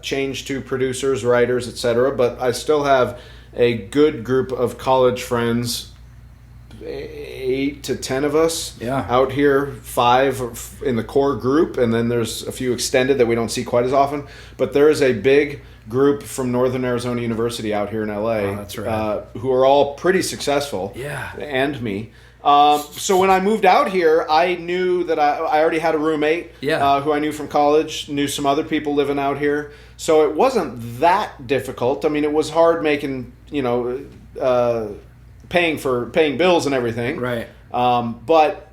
change to producers, writers, etc. But I still have a good group of college friends, 8 to 10 of us out here, 5 in the core group, and then there's a few extended that we don't see quite as often. But there is a big group from Northern Arizona University out here in LA. Oh, that's right. Who are all pretty successful. Yeah. And me. So when I moved out here, I knew that I already had a roommate who I knew from college, knew some other people living out here. So it wasn't that difficult. I mean, it was hard making, paying bills and everything. Right. But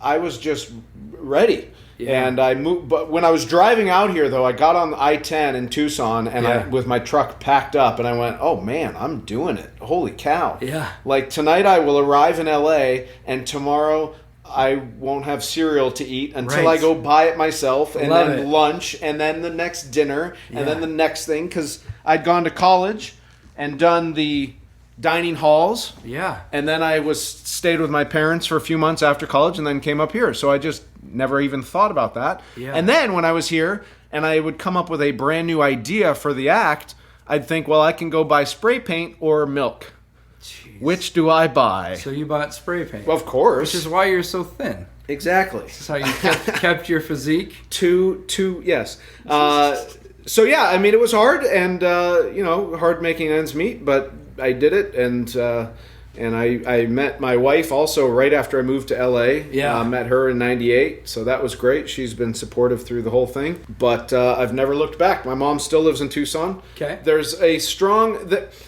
I was just ready. Yeah. And I moved, but when I was driving out here, though, I got on the I-10 in Tucson, and I with my truck packed up, and I went, "Oh man, I'm doing it! Holy cow!" Yeah. Like tonight, I will arrive in LA, and tomorrow I won't have cereal to eat until I go buy it myself, and then lunch, and then the next dinner, and then the next thing, because I'd gone to college and done the dining halls. Yeah. And then I stayed with my parents for a few months after college and then came up here. So I just never even thought about that. Yeah. And then when I was here and I would come up with a brand new idea for the act, I'd think, well, I can go buy spray paint or milk. Jeez. Which do I buy? So you bought spray paint. Well, of course. Which is why you're so thin. Exactly. This is how you kept your physique. Yes. So yeah, I mean, it was hard and, hard making ends meet, but I did it, and I met my wife also right after I moved to LA. Yeah. Met her in '98, so that was great. She's been supportive through the whole thing, but I've never looked back. My mom still lives in Tucson. Okay. There's a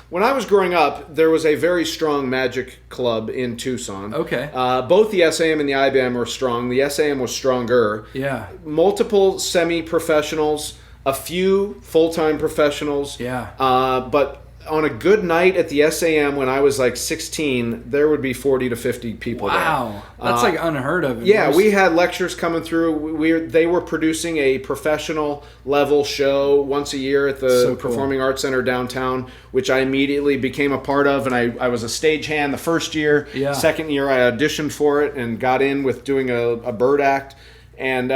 when I was growing up, there was a very strong magic club in Tucson. Okay. Both the SAM and the IBM were strong. The SAM was stronger. Yeah. Multiple semi-professionals, a few full-time professionals. Yeah. But on a good night at the SAM when I was like 16, there would be 40 to 50 people there. Wow. That's like unheard of. Yeah, we had lectures coming through. They were producing a professional level show once a year at the Performing Arts Center downtown, which I immediately became a part of, and I was a stagehand the first year. Yeah. Second year I auditioned for it and got in with doing a bird act. And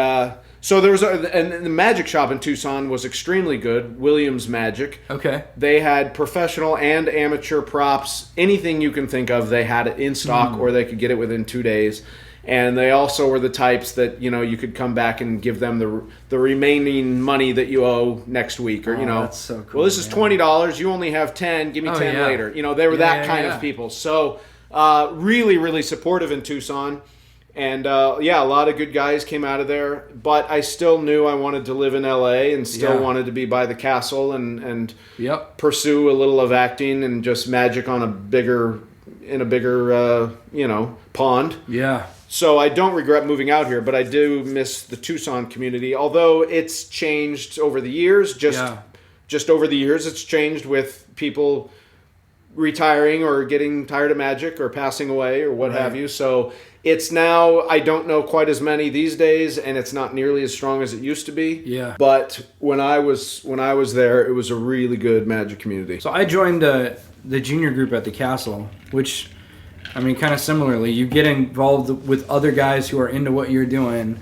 so there was and the magic shop in Tucson was extremely good, Williams Magic. Okay. They had professional and amateur props, anything you can think of, they had it in stock or they could get it within 2 days. And they also were the types that, you could come back and give them the remaining money that you owe next week. Or, that's so cool. Well, this is $20, you only have 10, give me 10 later. They were that kind of people. So really, really supportive in Tucson. And a lot of good guys came out of there, but I still knew I wanted to live in LA and still wanted to be by the castle and pursue a little of acting and just magic on a bigger pond. Yeah. So I don't regret moving out here, but I do miss the Tucson community, although it's changed over the years. Just over the years, it's changed with people retiring or getting tired of magic or passing away or what have you. So it's now, I don't know quite as many these days, and it's not nearly as strong as it used to be. Yeah. But when I was there, it was a really good magic community. So I joined the junior group at the castle, which, I mean, kind of similarly, you get involved with other guys who are into what you're doing.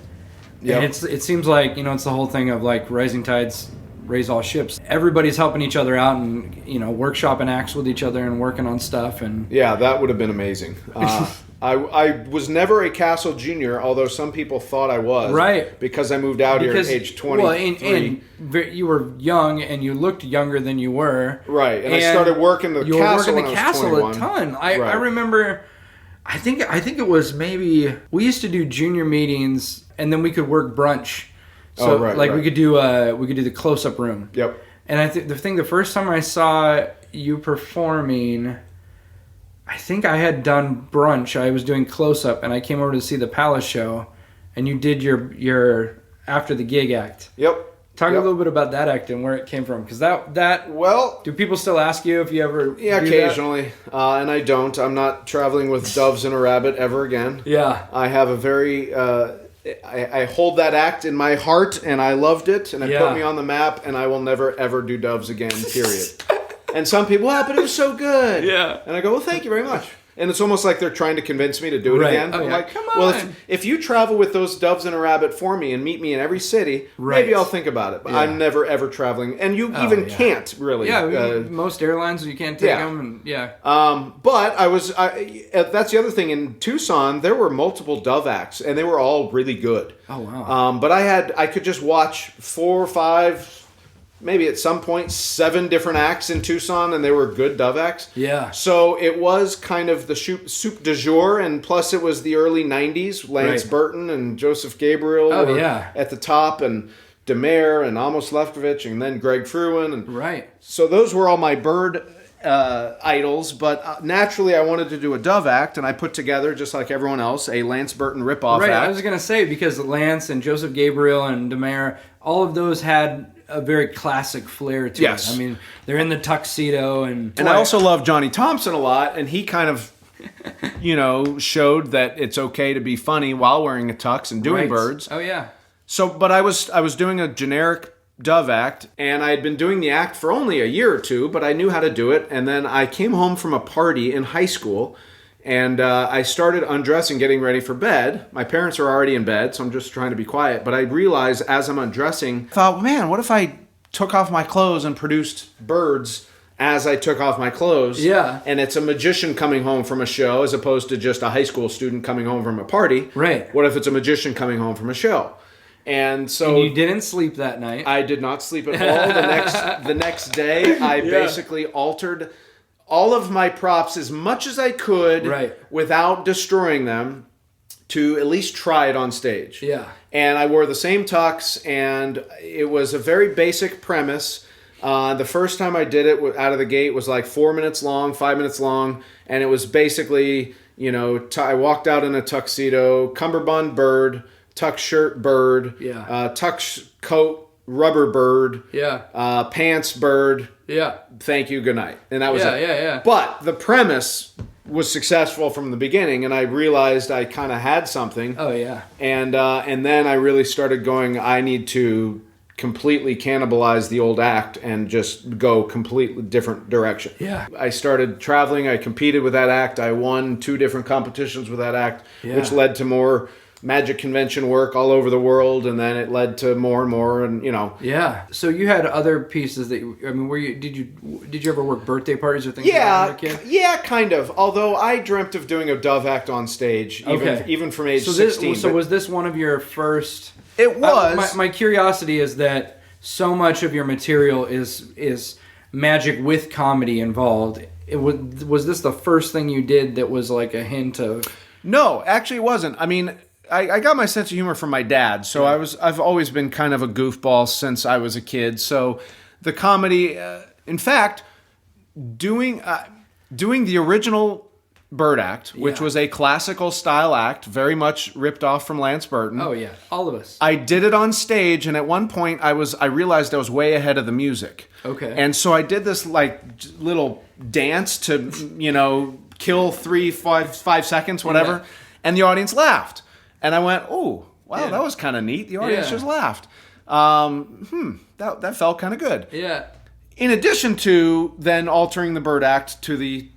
Yep. And it seems like, it's the whole thing of like rising tides raise all ships. Everybody's helping each other out and, workshopping acts with each other and working on stuff. And Yeah, that would have been amazing. I was never a Castle junior, although some people thought I was. Right. Because I moved out here at age 23. Well, and you were young and you looked younger than you were. Right, and I started working the castle when I was 21. You were working the castle a ton. I remember, I think it was maybe, we used to do junior meetings and then we could work brunch. So we could do the close-up room. Yep. And I think the first time I saw you performing, I think I had done brunch. I was doing close-up, and I came over to see the Palace show, and you did your after the gig act. Yep. Talk a little bit about that act and where it came from, because do people still ask you if you ever? Yeah, do occasionally, and I don't. I'm not traveling with doves and a rabbit ever again. Yeah. I have a very. I hold that act in my heart, and I loved it, and it put me on the map, and I will never, ever do doves again, period. And some people, but it was so good. Yeah. And I go, well, thank you very much. And it's almost like they're trying to convince me to do it again. Oh, I'm yeah. like, Come well, on. if you travel with those doves and a rabbit for me and meet me in every city, maybe I'll think about it. But I'm never, ever traveling. And you can't, really. Yeah, most airlines, you can't take them. And but that's the other thing. In Tucson, there were multiple dove acts, and they were all really good. Oh, wow. But I could just watch 4 or 5, maybe at some point 7 different acts in Tucson, and they were good dove acts. Yeah. So it was kind of the soup du jour, and plus it was the early 90s. Lance Burton and Joseph Gabriel were at the top, and DeMare and Amos Lefkovich, and then Greg Fruin. And so those were all my bird idols, but naturally I wanted to do a dove act, and I put together, just like everyone else, a Lance Burton ripoff act. I was going to say, because Lance and Joseph Gabriel and DeMare, all of those had a very classic flair to it. I mean, they're in the tuxedo. And I also love Johnny Thompson a lot, and he kind of, showed that it's okay to be funny while wearing a tux and doing birds. Oh, yeah. So, but I was doing a generic dove act, and I had been doing the act for only a year or 2, but I knew how to do it. And then I came home from a party in high school, and I started undressing, getting ready for bed. My parents are already in bed, so I'm just trying to be quiet. But I realized as I'm undressing, I thought, man, what if I took off my clothes and produced birds as I took off my clothes? Yeah. And it's a magician coming home from a show as opposed to just a high school student coming home from a party. Right. What if it's a magician coming home from a show? And so you didn't sleep that night. I did not sleep at all. The next day, I basically altered all of my props as much as I could without destroying them to at least try it on stage. Yeah. And I wore the same tux, and it was a very basic premise. The first time I did it out of the gate was like 4 minutes long, 5 minutes long, and it was basically, I walked out in a tuxedo, cummerbund bird, tux shirt bird, tux coat rubber bird, pants bird, thank you, good night. And that was it. But the premise was successful from the beginning, and I realized I kind of had something. Oh, yeah. And then I really started going, I need to completely cannibalize the old act and just go completely different direction. Yeah. I started traveling. I competed with that act. I won 2 different competitions with that act, which led to more magic convention work all over the world, and then it led to more and more, and Yeah. So you had other pieces that did you ever work birthday parties or things like that when you were a kid? Yeah, kind of. Although I dreamt of doing a dove act on stage, even from age 16. So was this one of your first? It was. My curiosity is that so much of your material is magic with comedy involved. Was this the first thing you did that was like a hint of? No, actually it wasn't. I mean, I got my sense of humor from my dad, so I've always been kind of a goofball since I was a kid. So the comedy, in fact, doing the original Bird Act, which Yeah. was a classical style act, very much ripped off from Lance Burton. Oh yeah, all of us. I did it on stage, and at one point I realized I was way ahead of the music. Okay. And so I did this like little dance to, kill 5 seconds, whatever, Yeah. and the audience laughed. And I went, "Oh, wow, Yeah. that was kind of neat." The audience Yeah. just laughed. That felt kind of good. Yeah. In addition to then altering the Bird Act to the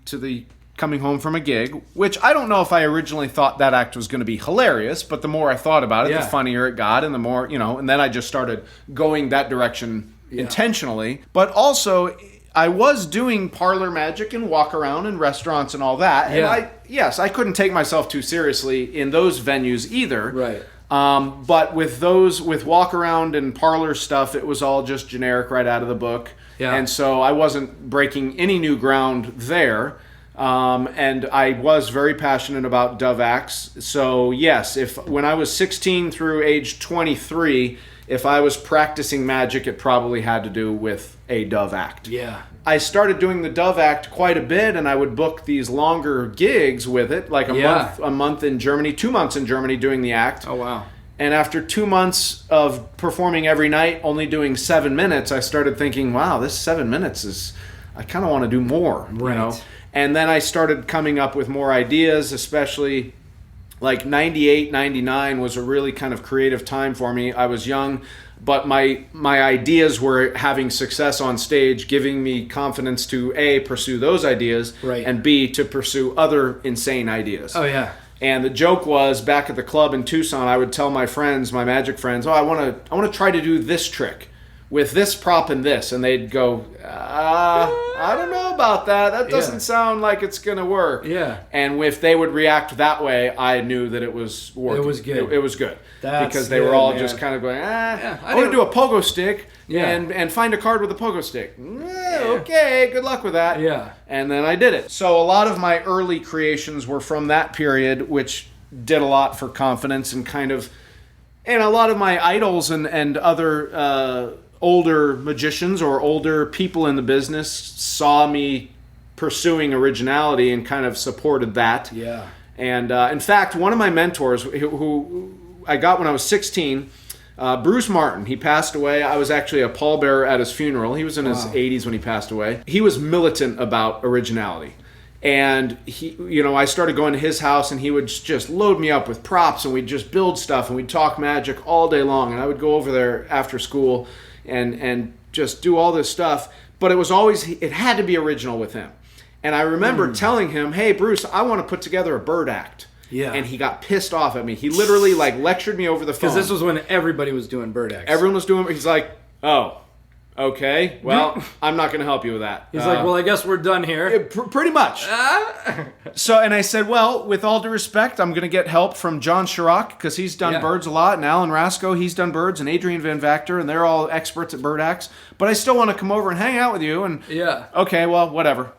coming home from a gig, which I don't know if I originally thought that act was going to be hilarious, but the more I thought about it, Yeah. the funnier it got, and the more, and then I just started going that direction intentionally. But also, I was doing parlor magic and walk around in restaurants and all that. Yeah. And I couldn't take myself too seriously in those venues either. Right. But with walk around and parlor stuff, it was all just generic right out of the book. Yeah. And so I wasn't breaking any new ground there. And I was very passionate about dove acts. So yes, when I was 16 through age 23, if I was practicing magic, it probably had to do with a dove act. Yeah. I started doing the dove act quite a bit, and I would book these longer gigs with it, like a month in Germany, 2 months in Germany doing the act. Oh wow. And after 2 months of performing every night, only doing 7 minutes, I started thinking, wow, this 7 minutes I kind of want to do more, Right. And then I started coming up with more ideas, especially like 98, 99 was a really kind of creative time for me. I was young, but my ideas were having success on stage, giving me confidence to A, pursue those ideas, Right. and B, to pursue other insane ideas. Oh yeah. And the joke was, back at the club in Tucson, I would tell my friends, my magic friends, I want to try to do this trick with this prop and this. And they'd go, I don't know about that. That doesn't sound like it's going to work. Yeah. And if they would react that way, I knew that it was working. It was good. It was good. That's because they were good, all man. just kind of going, I I want to didn't- do a pogo stick Yeah. and find a card with a pogo stick. Okay, good luck with that. Yeah. And then I did it. So a lot of my early creations were from that period, which did a lot for confidence and and a lot of my idols and other older magicians or older people in the business saw me pursuing originality and kind of supported that. Yeah. And in fact, one of my mentors who I got when I was 16, Bruce Martin, he passed away. I was actually a pallbearer at his funeral. He was in his 80s when he passed away. He was militant about originality. And I started going to his house, and he would just load me up with props, and we'd just build stuff, and we'd talk magic all day long. And I would go over there after school and just do all this stuff. But it had to be original with him. And I remember telling him, "Hey, Bruce, I want to put together a bird act." Yeah. And he got pissed off at me. He literally lectured me over the phone. Because this was when everybody was doing bird acts. Everyone was doing. He's like, "Oh, okay. Well, I'm not going to help you with that." He's like, well, I guess we're done here. Pretty much. So, and I said, well, with all due respect, I'm going to get help from John Chirac, because he's done birds a lot, and Alan Rasco, he's done birds, and Adrian Van Vactor, and they're all experts at bird acts. But I still want to come over and hang out with you. And Yeah. okay, well, whatever.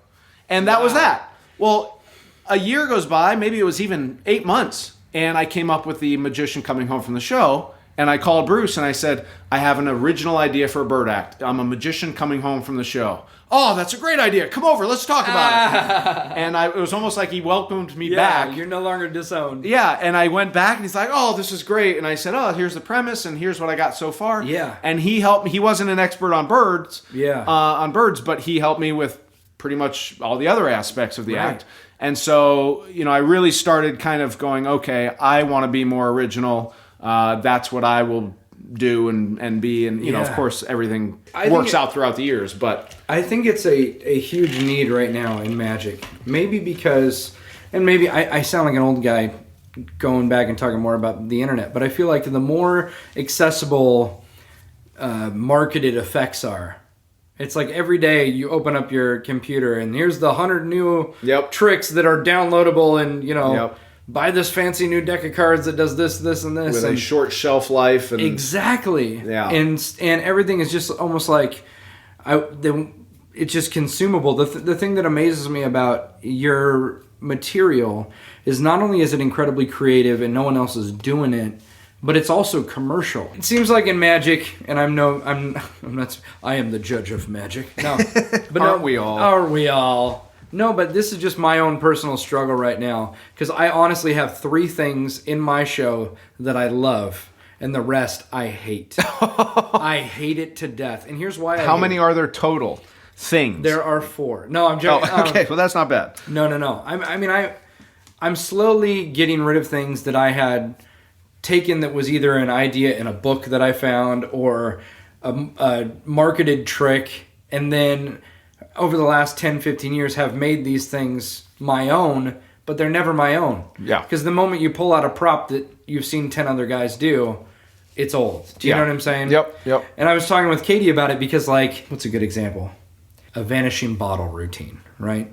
And that was that. Well, a year goes by, maybe it was even 8 months, and I came up with the magician coming home from the show. And I called Bruce and I said, I have an original idea for a bird act. I'm a magician coming home from the show. Oh, that's a great idea. Come over. Let's talk about it. And it was almost like he welcomed me back. You're no longer disowned. Yeah, and I went back and he's like, oh, this is great. And I said, oh, here's the premise and here's what I got so far. Yeah. And he helped me. He wasn't an expert on birds, but he helped me with pretty much all the other aspects of the act. And so, I really started kind of going, okay, I want to be more original. That's what I will do and be, and of course everything works out throughout the years. But I think it's a huge need right now in magic. Maybe because, and maybe I sound like an old guy going back and talking more about the internet, but I feel like the more accessible marketed effects are, it's like every day you open up your computer and here's the 100 new tricks that are downloadable, and buy this fancy new deck of cards that does this, this, and this. With a short shelf life. And exactly. Yeah. And everything is just almost like, it's just consumable. The thing that amazes me about your material is not only is it incredibly creative and no one else is doing it, but it's also commercial. It seems like in magic, and I am the judge of magic. No, but Aren't we all? Are we all? No, but this is just my own personal struggle right now. Because I honestly have 3 things in my show that I love. And the rest I hate. I hate it to death. And here's why. How many are there total things? There are 4. No, I'm joking. Oh, okay. Well, that's not bad. No. I'm slowly getting rid of things that I had taken that was either an idea in a book that I found or a marketed trick, and then over the last 10, 15 years have made these things my own, but they're never my own. Yeah. Because the moment you pull out a prop that you've seen 10 other guys do, it's old. Do you know what I'm saying? Yep. And I was talking with Katie about it because, like, what's a good example? A vanishing bottle routine, right?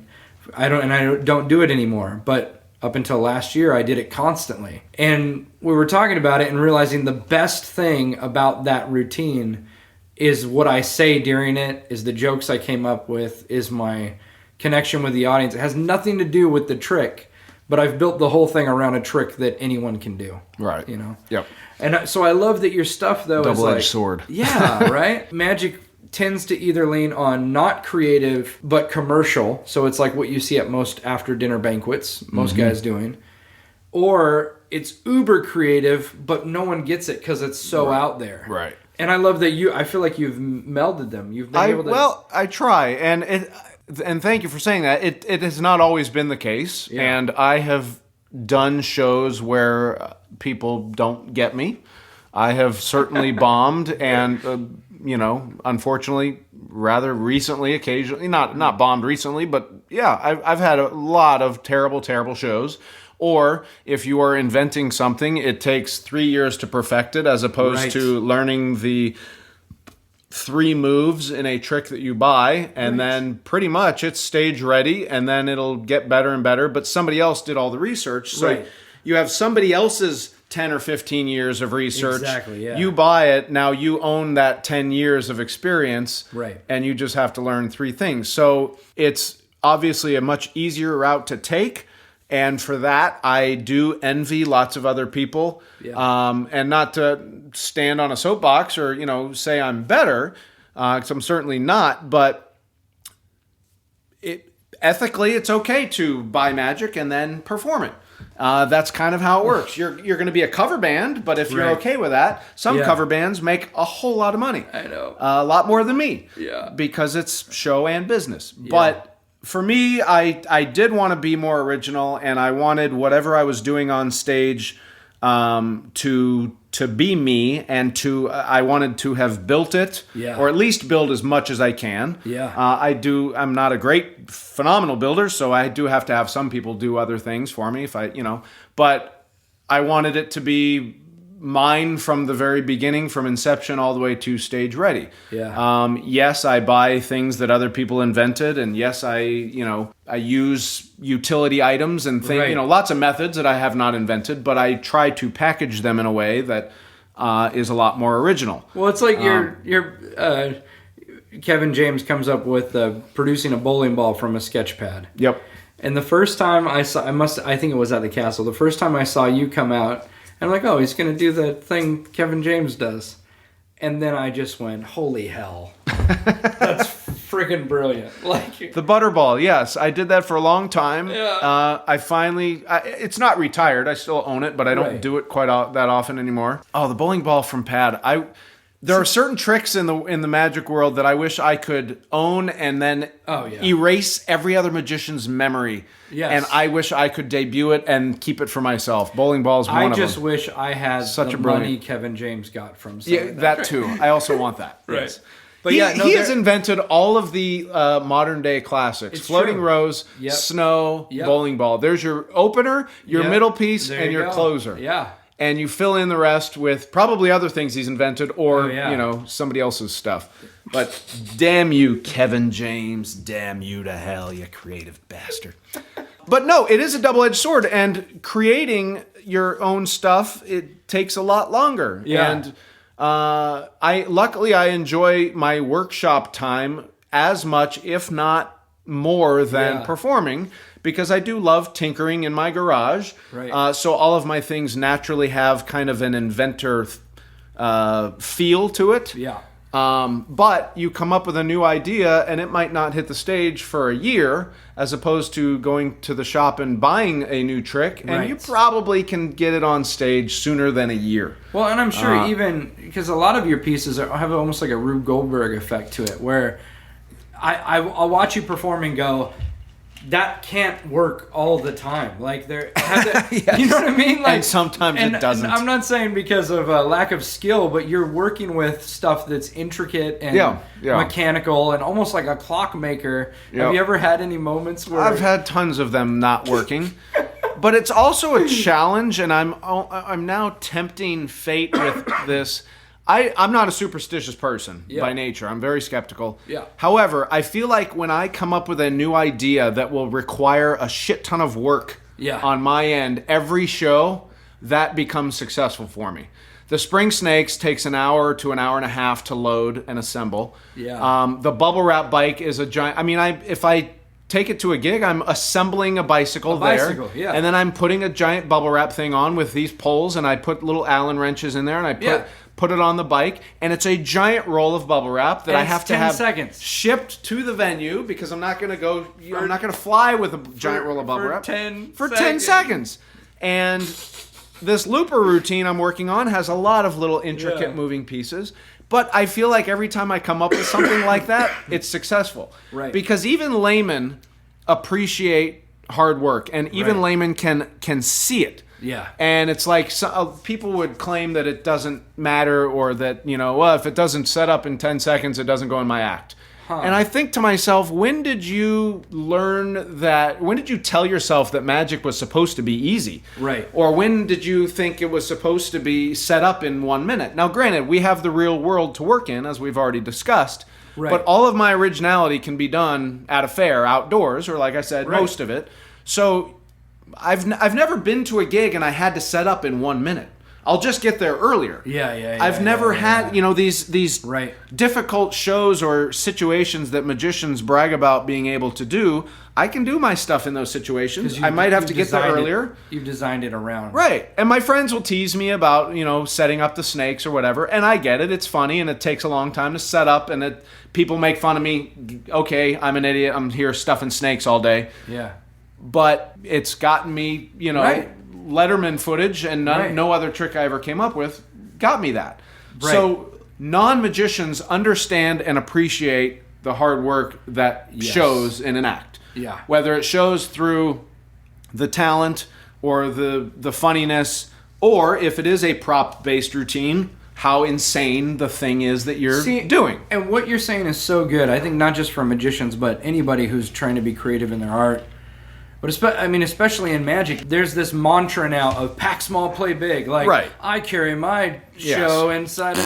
I don't do it anymore, but up until last year, I did it constantly. And we were talking about it and realizing the best thing about that routine is what I say during it, is the jokes I came up with, is my connection with the audience. It has nothing to do with the trick, but I've built the whole thing around a trick that anyone can do. Right. You know? Yep. And so I love that your stuff, though, is like... Double-edged sword. Yeah, right? Magic tends to either lean on not creative, but commercial. So it's like what you see at most after-dinner banquets, most guys doing. Or it's uber creative, but no one gets it because it's so out there. Right. And I love that I feel like you've melded them. You've been able to... Well, I try, and thank you for saying that. It has not always been the case, and I have done shows where people don't get me. I have certainly bombed, and unfortunately, rather recently, occasionally, not bombed recently, but yeah, I've had a lot of terrible shows. Or if you are inventing something, it takes 3 years to perfect it, as opposed to learning the 3 moves in a trick that you buy, and then pretty much it's stage ready, and then it'll get better and better. But somebody else did all the research, so you have somebody else's 10 or 15 years of research. Exactly, yeah. You buy it, now you own that 10 years of experience, right? And you just have to learn 3 things. So it's obviously a much easier route to take. And for that, I do envy lots of other people. Yeah. And not to stand on a soapbox or, say I'm better, because I'm certainly not. But ethically, it's okay to buy magic and then perform it. That's kind of how it works. You're going to be a cover band, but if you're okay with that, some cover bands make a whole lot of money. I know. A lot more than me. Yeah. Because it's show and business. Yeah. But... for me, I did want to be more original, and I wanted whatever I was doing on stage to be me, and I wanted to have built it, or at least build as much as I can. Yeah. I'm not a great, phenomenal builder, so I do have to have some people do other things for me but I wanted it to be mine from the very beginning, from inception all the way to stage ready. Yeah. Yes, I buy things that other people invented, and yes, I use utility items and things, lots of methods that I have not invented, but I try to package them in a way that is a lot more original. Well, it's like your Kevin James comes up with producing a bowling ball from a sketch pad. Yep. And the first time I think it was at the castle. The first time I saw you come out, I'm like, oh, he's going to do the thing Kevin James does. And then I just went, holy hell. That's freaking brilliant. Like the butterball, yes. I did that for a long time. Yeah. I finally... it's not retired. I still own it, but I don't do it quite that often anymore. Oh, the bowling ball from Pad. There are certain tricks in the magic world that I wish I could own and then erase every other magician's memory. Yes. And I wish I could debut it and keep it for myself. Bowling ball is one of them. I just wish I had the money Kevin James got from that too. I also want that. Right. Yes. But he has invented all of the modern day classics. It's Floating true. Rose, Snow, Bowling Ball. There's your opener, your middle piece, and your closer. Yeah. And you fill in the rest with probably other things he's invented or, somebody else's stuff. But damn you, Kevin James. Damn you to hell, you creative bastard. But no, it is a double-edged sword. And creating your own stuff, it takes a lot longer. Yeah. And luckily I enjoy my workshop time as much, if not more, than performing. Because I do love tinkering in my garage. Right. So all of my things naturally have kind of an inventor feel to it. Yeah. But you come up with a new idea and it might not hit the stage for a year, as opposed to going to the shop and buying a new trick, and you probably can get it on stage sooner than a year. Well, and I'm sure even because a lot of your pieces have almost like a Rube Goldberg effect to it, where I'll watch you perform and go, that can't work all the time. Like Yes. You know what I mean? Like, and sometimes it doesn't. And I'm not saying because of lack of skill, but you're working with stuff that's intricate and mechanical and almost like a clockmaker. Have you ever had any moments where I've had tons of them not working? But it's also a challenge, and I'm now tempting fate with this. I'm not a superstitious person by nature. I'm very skeptical. Yeah. However, I feel like when I come up with a new idea that will require a shit ton of work on my end, every show, that becomes successful for me. The Spring Snakes takes an hour to an hour and a half to load and assemble. Yeah. The bubble wrap bike is a giant. I mean, if I take it to a gig, I'm assembling a bicycle there. And then I'm putting a giant bubble wrap thing on with these poles, and I put little Allen wrenches in there, and I put it on the bike, and it's a giant roll of bubble wrap that I have to have shipped to the venue, because I'm not going to fly with a giant roll of bubble wrap for 10 seconds. And this looper routine I'm working on has a lot of little intricate moving pieces. But I feel like every time I come up with something like that, it's successful. Right. Because even laymen appreciate hard work, and even laymen can see it. Yeah. And it's like people would claim that it doesn't matter, or that, well, if it doesn't set up in 10 seconds, it doesn't go in my act. And I think to myself, when did you learn that? When did you tell yourself that magic was supposed to be easy? Right. Or when did you think it was supposed to be set up in 1 minute? Now, granted, we have the real world to work in, as we've already discussed. Right. But all of my originality can be done at a fair, outdoors, or like I said, most of it. So I've never been to a gig and I had to set up in 1 minute. I'll just get there earlier. I've never had, these difficult shows or situations that magicians brag about being able to do. I can do my stuff in those situations. I might have to get there earlier. You've designed it around. Right. And my friends will tease me about, setting up the snakes or whatever. And I get it. It's funny, and it takes a long time to set up. And people make fun of me. Okay, I'm an idiot. I'm here stuffing snakes all day. Yeah. But it's gotten me, Letterman footage, and no other trick I ever came up with got me that. Right. So non-magicians understand and appreciate the hard work that shows in an act. Yeah. Whether it shows through the talent or the funniness, or if it is a prop-based routine, how insane the thing is that you're doing. And what you're saying is so good. I think not just for magicians, but anybody who's trying to be creative in their art. But especially in magic, there's this mantra now of pack small, play big. Like, I carry my show inside an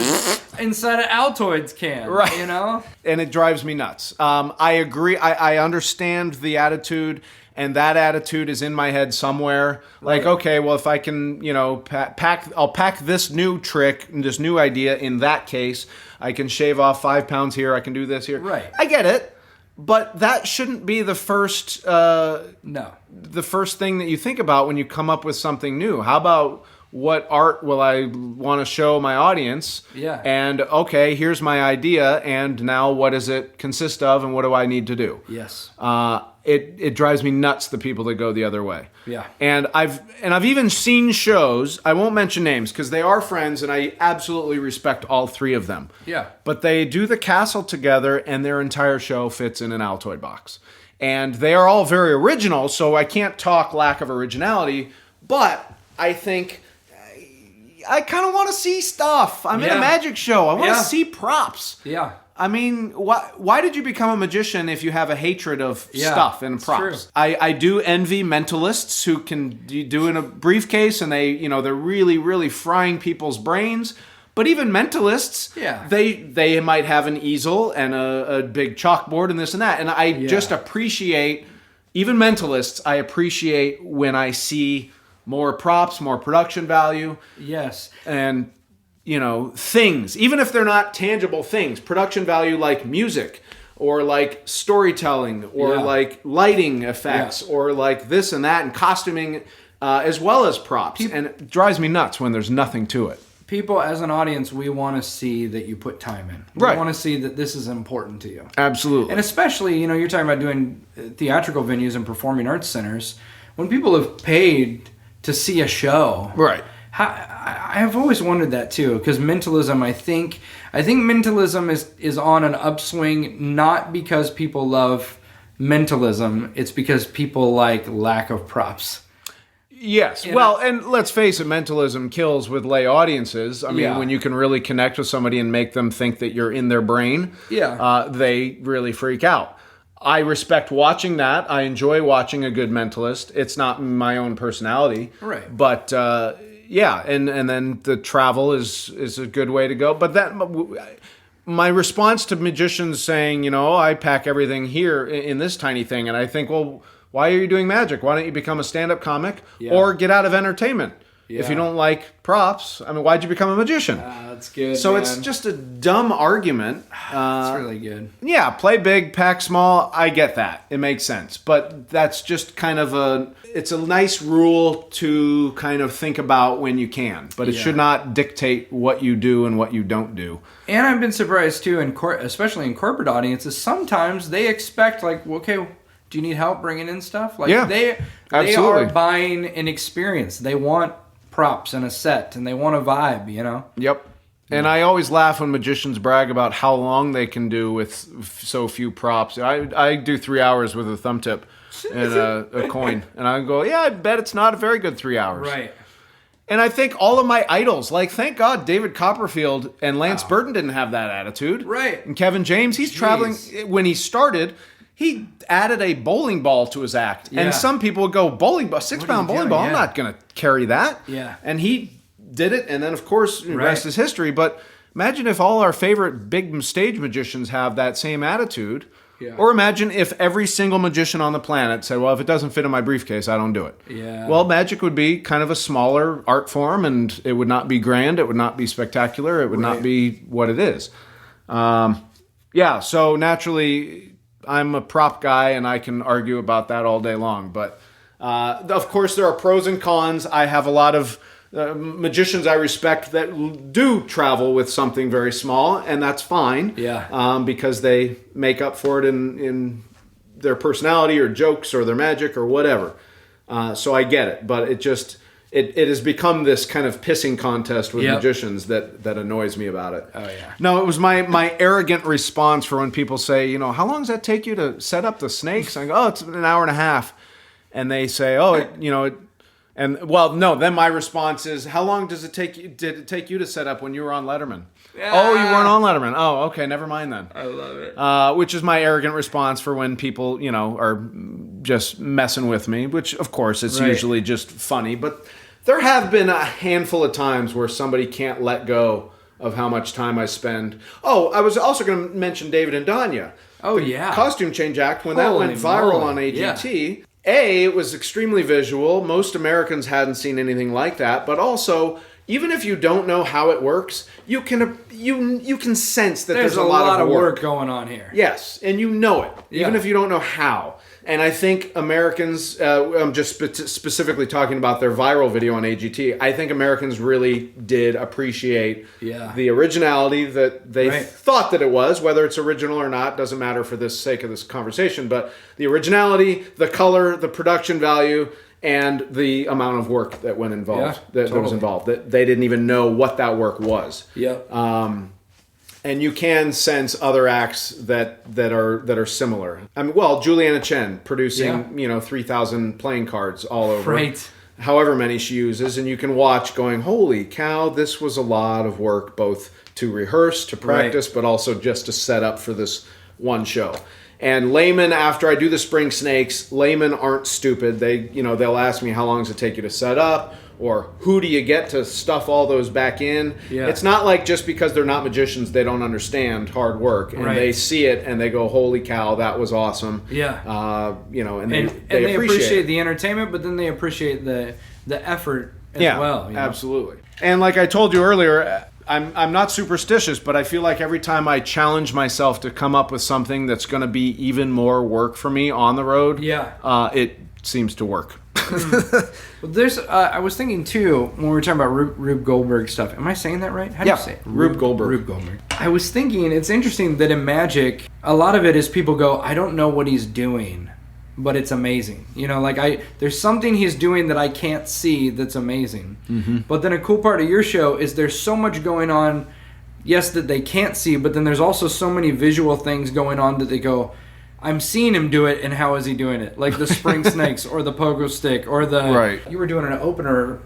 Altoids can, And it drives me nuts. I agree. I understand the attitude, and that attitude is in my head somewhere. Like, okay, well, if I can, I'll pack this new trick, this new idea. In that case, I can shave off 5 pounds here. I can do this here. Right. I get it. But that shouldn't be the first the first thing that you think about when you come up with something new. How about, what art will I want to show my audience? Yeah. And okay, here's my idea, and now what does it consist of, and what do I need to do? Yes. It drives me nuts, the people that go the other way. Yeah. And I've even seen shows, I won't mention names because they are friends and I absolutely respect all three of them. Yeah. But they do the castle together and their entire show fits in an Altoid box. And they are all very original, so I can't talk lack of originality, but I think I kind of want to see stuff. I'm in a magic show. I want to see props. Yeah. I mean, why did you become a magician if you have a hatred of stuff and props? True. I do envy mentalists who can do in a briefcase and they're really, really frying people's brains. But even mentalists, they might have an easel and a big chalkboard and this and that. And I just appreciate, even mentalists, I appreciate when I see more props, more production value. Yes. And things, even if they're not tangible things, production value like music or like storytelling or like lighting effects or like this and that and costuming as well as props. And it drives me nuts when there's nothing to it. people as an audience, we want to see that you put time in. We Right. want to see that this is important to you. Absolutely. And especially, you're talking about doing theatrical venues and performing arts centers. When people have paid to see a show, Right. I have always wondered that too. Because mentalism, I think mentalism is on an upswing, not because people love mentalism. It's because people like lack of props. Yes. Well, and let's face it, mentalism kills with lay audiences. I mean, Yeah. when you can really connect with somebody and make them think that you're in their brain, they really freak out. I respect watching that. I enjoy watching a good mentalist. It's not my own personality. Right. But, and then the travel is a good way to go. But my response to magicians saying, I pack everything here in this tiny thing, and I think, well, why are you doing magic? Why don't you become a stand-up comic or get out of entertainment? If you don't like props, I mean, why'd you become a magician? That's good. So man. it's just a dumb argument. It's really good. Yeah, play big, pack small. I get that. It makes sense. But that's just kind of it's a nice rule to kind of think about when you can. But it should not dictate what you do and what you don't do. And I've been surprised too, especially in corporate audiences, sometimes they expect okay, do you need help bringing in stuff? They absolutely. are buying an experience. They want props and a set, and they want a vibe, Yep. And I always laugh when magicians brag about how long they can do with so few props. I do 3 hours with a thumb tip and a coin. And I go, I bet it's not a very good 3 hours. Right. And I think all of my idols, thank God David Copperfield and Lance Burton didn't have that attitude. Right. And Kevin James, he's traveling. When he started, he added a bowling ball to his act. Yeah. And some people would go, bowling ball, 6-pound bowling doing? ball, I'm Yeah. not going to carry that. Yeah. And he did it, and then, of course, the rest is history. But imagine if all our favorite big stage magicians have that same attitude. Yeah. Or imagine if every single magician on the planet said, well, if it doesn't fit in my briefcase, I don't do it. Yeah. Well, magic would be kind of a smaller art form, and it would not be grand. It would not be spectacular. It would not be what it is. So naturally, I'm a prop guy, and I can argue about that all day long. But, of course, there are pros and cons. I have a lot of magicians I respect that do travel with something very small, and that's fine. Yeah. Because they make up for it in their personality or jokes or their magic or whatever. So I get it, but it has become this kind of pissing contest with magicians that annoys me about it. Oh yeah. No, it was my arrogant response for when people say, how long does that take you to set up the snakes? I go, it's an hour and a half, and they say, then my response is, how long did it take you to set up when you were on Letterman? Yeah. Oh, you weren't on Letterman. Oh, okay, never mind then. I love it. Which is my arrogant response for when people, are just messing with me, which, of course, it's usually just funny. But there have been a handful of times where somebody can't let go of how much time I spend. Oh, I was also going to mention David and Danya. Oh, yeah. Costume Change Act, when that Holy went viral moly. on AGT, it was extremely visual. Most Americans hadn't seen anything like that. But also, even if you don't know how it works, you can sense that there's a lot of work going on here. Yes, and you know it, even Yeah. if you don't know how. And I think Americans, I'm just specifically talking about their viral video on AGT, I think Americans really did appreciate the originality that they thought that it was. Whether it's original or not doesn't matter for the sake of this conversation, but the originality, the color, the production value, and the amount of work that went involved, that was involved, that they didn't even know what that work was. And you can sense other acts that are similar. I mean, Juliana Chen producing 3,000 playing cards all over, however many she uses, and you can watch going, holy cow, this was a lot of work, both to rehearse, to practice, but also just to set up for this one show. And laymen, after I do the spring snakes, laymen aren't stupid. They'll ask me, how long does it take you to set up? Or who do you get to stuff all those back in? Yeah. It's not like just because they're not magicians, they don't understand hard work. And they see it and they go, holy cow, that was awesome. Yeah. And they appreciate the entertainment, but then they appreciate the effort as well. Absolutely. And like I told you earlier, I'm not superstitious, but I feel like every time I challenge myself to come up with something that's going to be even more work for me on the road, it seems to work. Well, there's. I was thinking too when we were talking about Rube Goldberg stuff. Am I saying that right? How do you say it? Rube Goldberg. Rube Goldberg. I was thinking it's interesting that in magic, a lot of it is people go, I don't know what he's doing, but it's amazing. You know, like there's something he's doing that I can't see that's amazing. Mm-hmm. But then a cool part of your show is there's so much going on. Yes, that they can't see, but then there's also so many visual things going on that they go, I'm seeing him do it, and how is he doing it? Like the spring snakes or the pogo stick or the... Right. You were doing an opener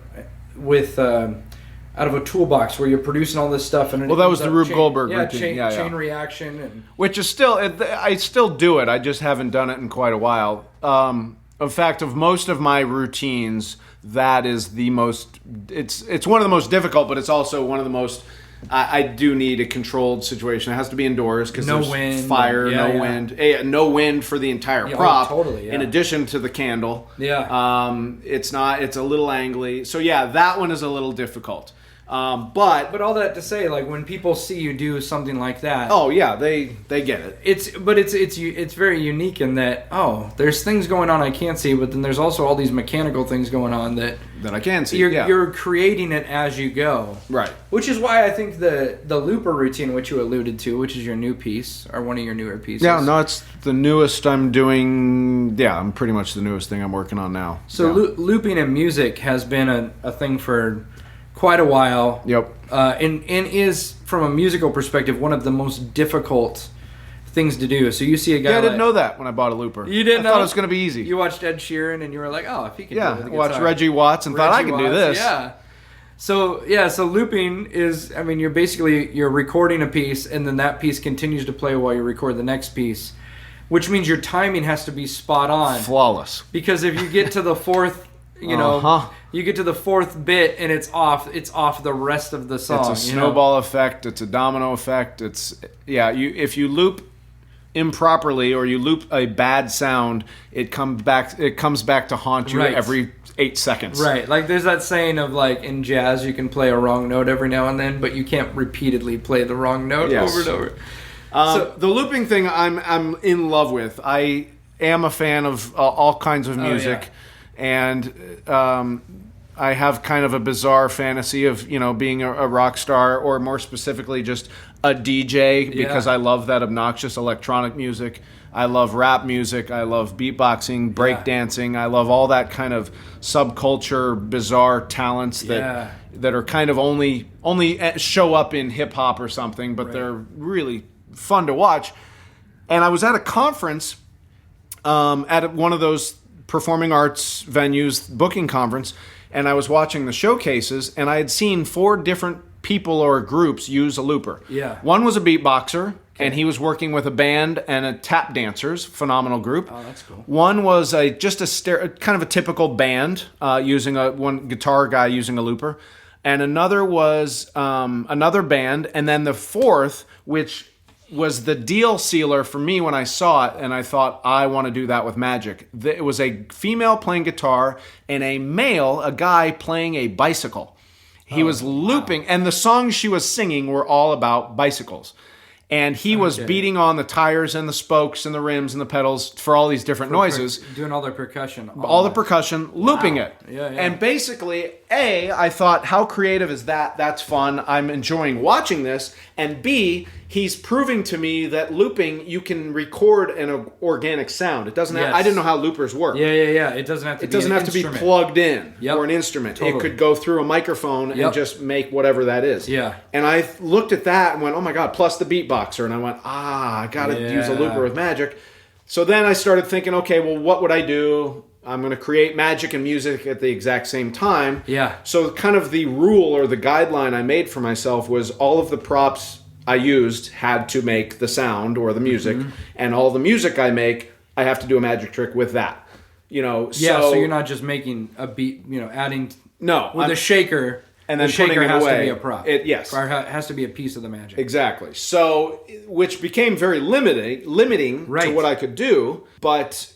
with... out of a toolbox where you're producing all this stuff. And well, that was the Rube Goldberg routine. Chain reaction. And which is still... I still do it. I just haven't done it in quite a while. In fact, of most of my routines, that is the most... It's one of the most difficult, but it's also one of the most... I do need a controlled situation. It has to be indoors because there's wind, fire, wind. No wind for the entire prop. Totally, yeah. In addition to the candle. Yeah. It's a little angly. So yeah, that one is a little difficult. But all that to say, like when people see you do something like that, oh yeah, they get it. It's very unique in that there's things going on I can't see, but then there's also all these mechanical things going on that I can see. You're creating it as you go, right? Which is why I think the looper routine, which you alluded to, which is your new piece or one of your newer pieces. Yeah, no, it's the newest I'm doing. Yeah, I'm pretty much the newest thing I'm working on now. So looping in music has been a thing for quite a while. Yep. And is, from a musical perspective, one of the most difficult things to do. So you see a guy. Yeah, I didn't know that when I bought a looper. You didn't know? I thought it was going to be easy. You watched Ed Sheeran and you were like, if he can do it with the watched guitar. Reggie Watts and thought I can do this. Yeah. So looping is, you're recording a piece and then that piece continues to play while you record the next piece, which means your timing has to be spot on. Flawless. Because if you get to the fourth, you get to the fourth bit and it's off the rest of the song. It's a snowball effect. It's a domino effect. If you loop improperly or you loop a bad sound, it comes back to haunt you every 8 seconds. Right. Like there's that saying of like in jazz you can play a wrong note every now and then, but you can't repeatedly play the wrong note over and over. So the looping thing I'm in love with. I am a fan of all kinds of music. And I have kind of a bizarre fantasy of, being a rock star, or more specifically just a DJ, because I love that obnoxious electronic music. I love rap music. I love beatboxing, breakdancing. I love all that kind of subculture, bizarre talents that are kind of only show up in hip hop or something, but they're really fun to watch. And I was at a conference at one of those performing arts venues booking conference, and I was watching the showcases, and I had seen 4 different people or groups use a looper. Yeah. One was a beatboxer, and he was working with a band and a tap dancers, phenomenal group. Oh, that's cool. One was kind of a typical band, using one guitar guy using a looper, and another was another band, and then the fourth, which was the deal sealer for me when I saw it, and I thought, I want to do that with magic. It was a female playing guitar and a guy playing a bicycle. He was looping, and the songs she was singing were all about bicycles. And he was beating on the tires and the spokes and the rims and the pedals for all these different noises. Doing all their percussion. All the percussion, looping it. Yeah. And basically, I thought, how creative is that? That's fun. I'm enjoying watching this. And B, he's proving to me that looping, you can record an organic sound. It doesn't. I didn't know how loopers work. Yeah. It doesn't have to. It doesn't have to be plugged in or an instrument. Totally. It could go through a microphone and just make whatever that is. Yeah. And I looked at that and went, oh my god! Plus the beatboxer, and I went, I gotta use a looper with magic. So then I started thinking, okay, well, what would I do? I'm going to create magic and music at the exact same time. Yeah. So kind of the rule or the guideline I made for myself was all of the props I used had to make the sound or the music, and all the music I make, I have to do a magic trick with that. So you're not just making a beat, adding a shaker. And then the shaker has to be a prop. Yes. Or has to be a piece of the magic. Exactly. So, which became very limiting to what I could do. But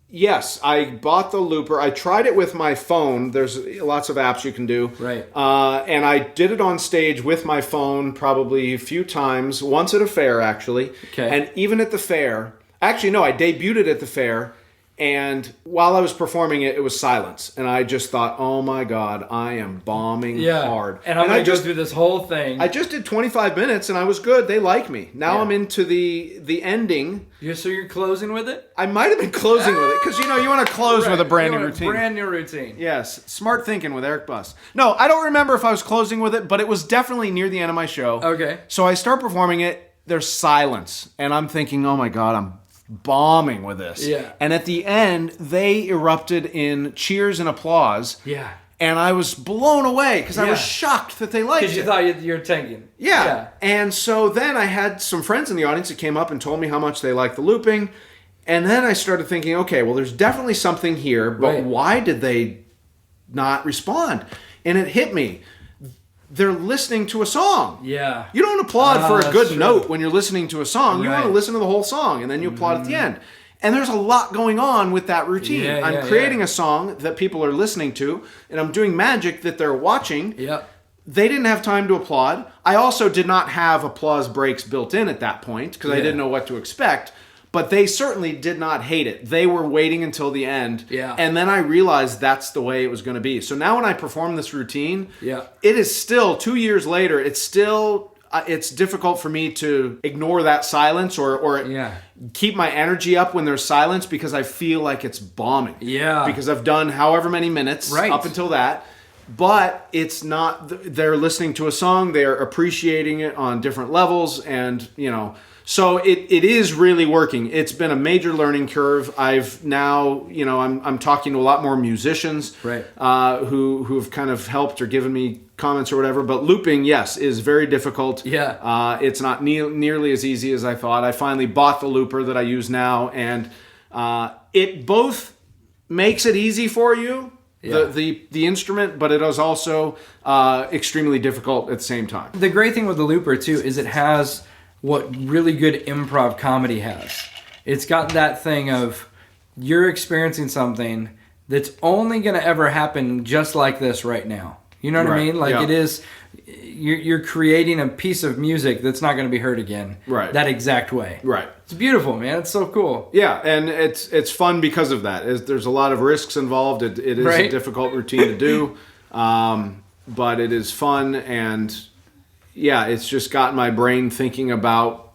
yes, I bought the looper. I tried it with my phone. There's lots of apps you can do. Right. And I did it on stage with my phone probably a few times. Once at a fair, actually. Okay. And even at the fair. Actually, no, I debuted it at the fair. And while I was performing it, it was silence. And I just thought, oh my God, I am bombing hard. And I'm going to go through this whole thing. I just did 25 minutes and I was good. They like me. Now Yeah. I'm into the ending. So you're closing with it? I might have been closing with it because, you want to close with a brand new routine. Brand new routine. Yes, smart thinking with Eric Buss. No, I don't remember if I was closing with it, but it was definitely near the end of my show. Okay. So I start performing it. There's silence. And I'm thinking, oh my God, I'm bombing with this. Yeah. And at the end, they erupted in cheers and applause. Yeah. And I was blown away because I was Yeah. shocked that they liked it. Because you thought you're tanking. Yeah. And so then I had some friends in the audience that came up and told me how much they liked the looping. And then I started thinking, okay, well, there's definitely something here, but Right. why did they not respond? And it hit me. They're listening to a song. Yeah. You don't applaud for a that's good true. note when you're listening to a song. You want to Right. Mm-hmm. listen to the whole song, and then you applaud at the end. And there's a lot going on with that routine. Yeah, I'm yeah, creating yeah. a song that people are listening to, and I'm doing magic that they're watching. Yep. They didn't have time to applaud. I also did not have applause breaks built in at that point because I Yeah. didn't know what to expect. But they certainly did not hate it. They were waiting until the end. Yeah. And then I realized that's the way it was going to be. So now when I perform this routine, Yeah. it is still 2 years later. It's still it's difficult for me to ignore that silence or Yeah. keep my energy up when there's silence because I feel like it's bombing. Yeah. Because I've done however many minutes Right. up until that. But it's not, they're listening to a song, they're appreciating it on different levels, and, so it is really working. It's been a major learning curve. I've now, I'm talking to a lot more musicians Right. who've kind of helped or given me comments or whatever. But looping, yes, is very difficult. Yeah. It's not nearly as easy as I thought. I finally bought the looper that I use now, and it both makes it easy for you, Yeah. the instrument, but it is also extremely difficult at the same time. The great thing with the looper too is it has what really good improv comedy has. It's got that thing of you're experiencing something that's only going to ever happen just like this right now. You know what I Right, mean? Like yeah. it is, you're creating a piece of music that's not going to be heard again. Right. That exact way. Right. It's beautiful, man. It's so cool. Yeah, and it's fun because of that. There's a lot of risks involved. It is a Right. difficult routine to do, but it is fun, and yeah, it's just got my brain thinking about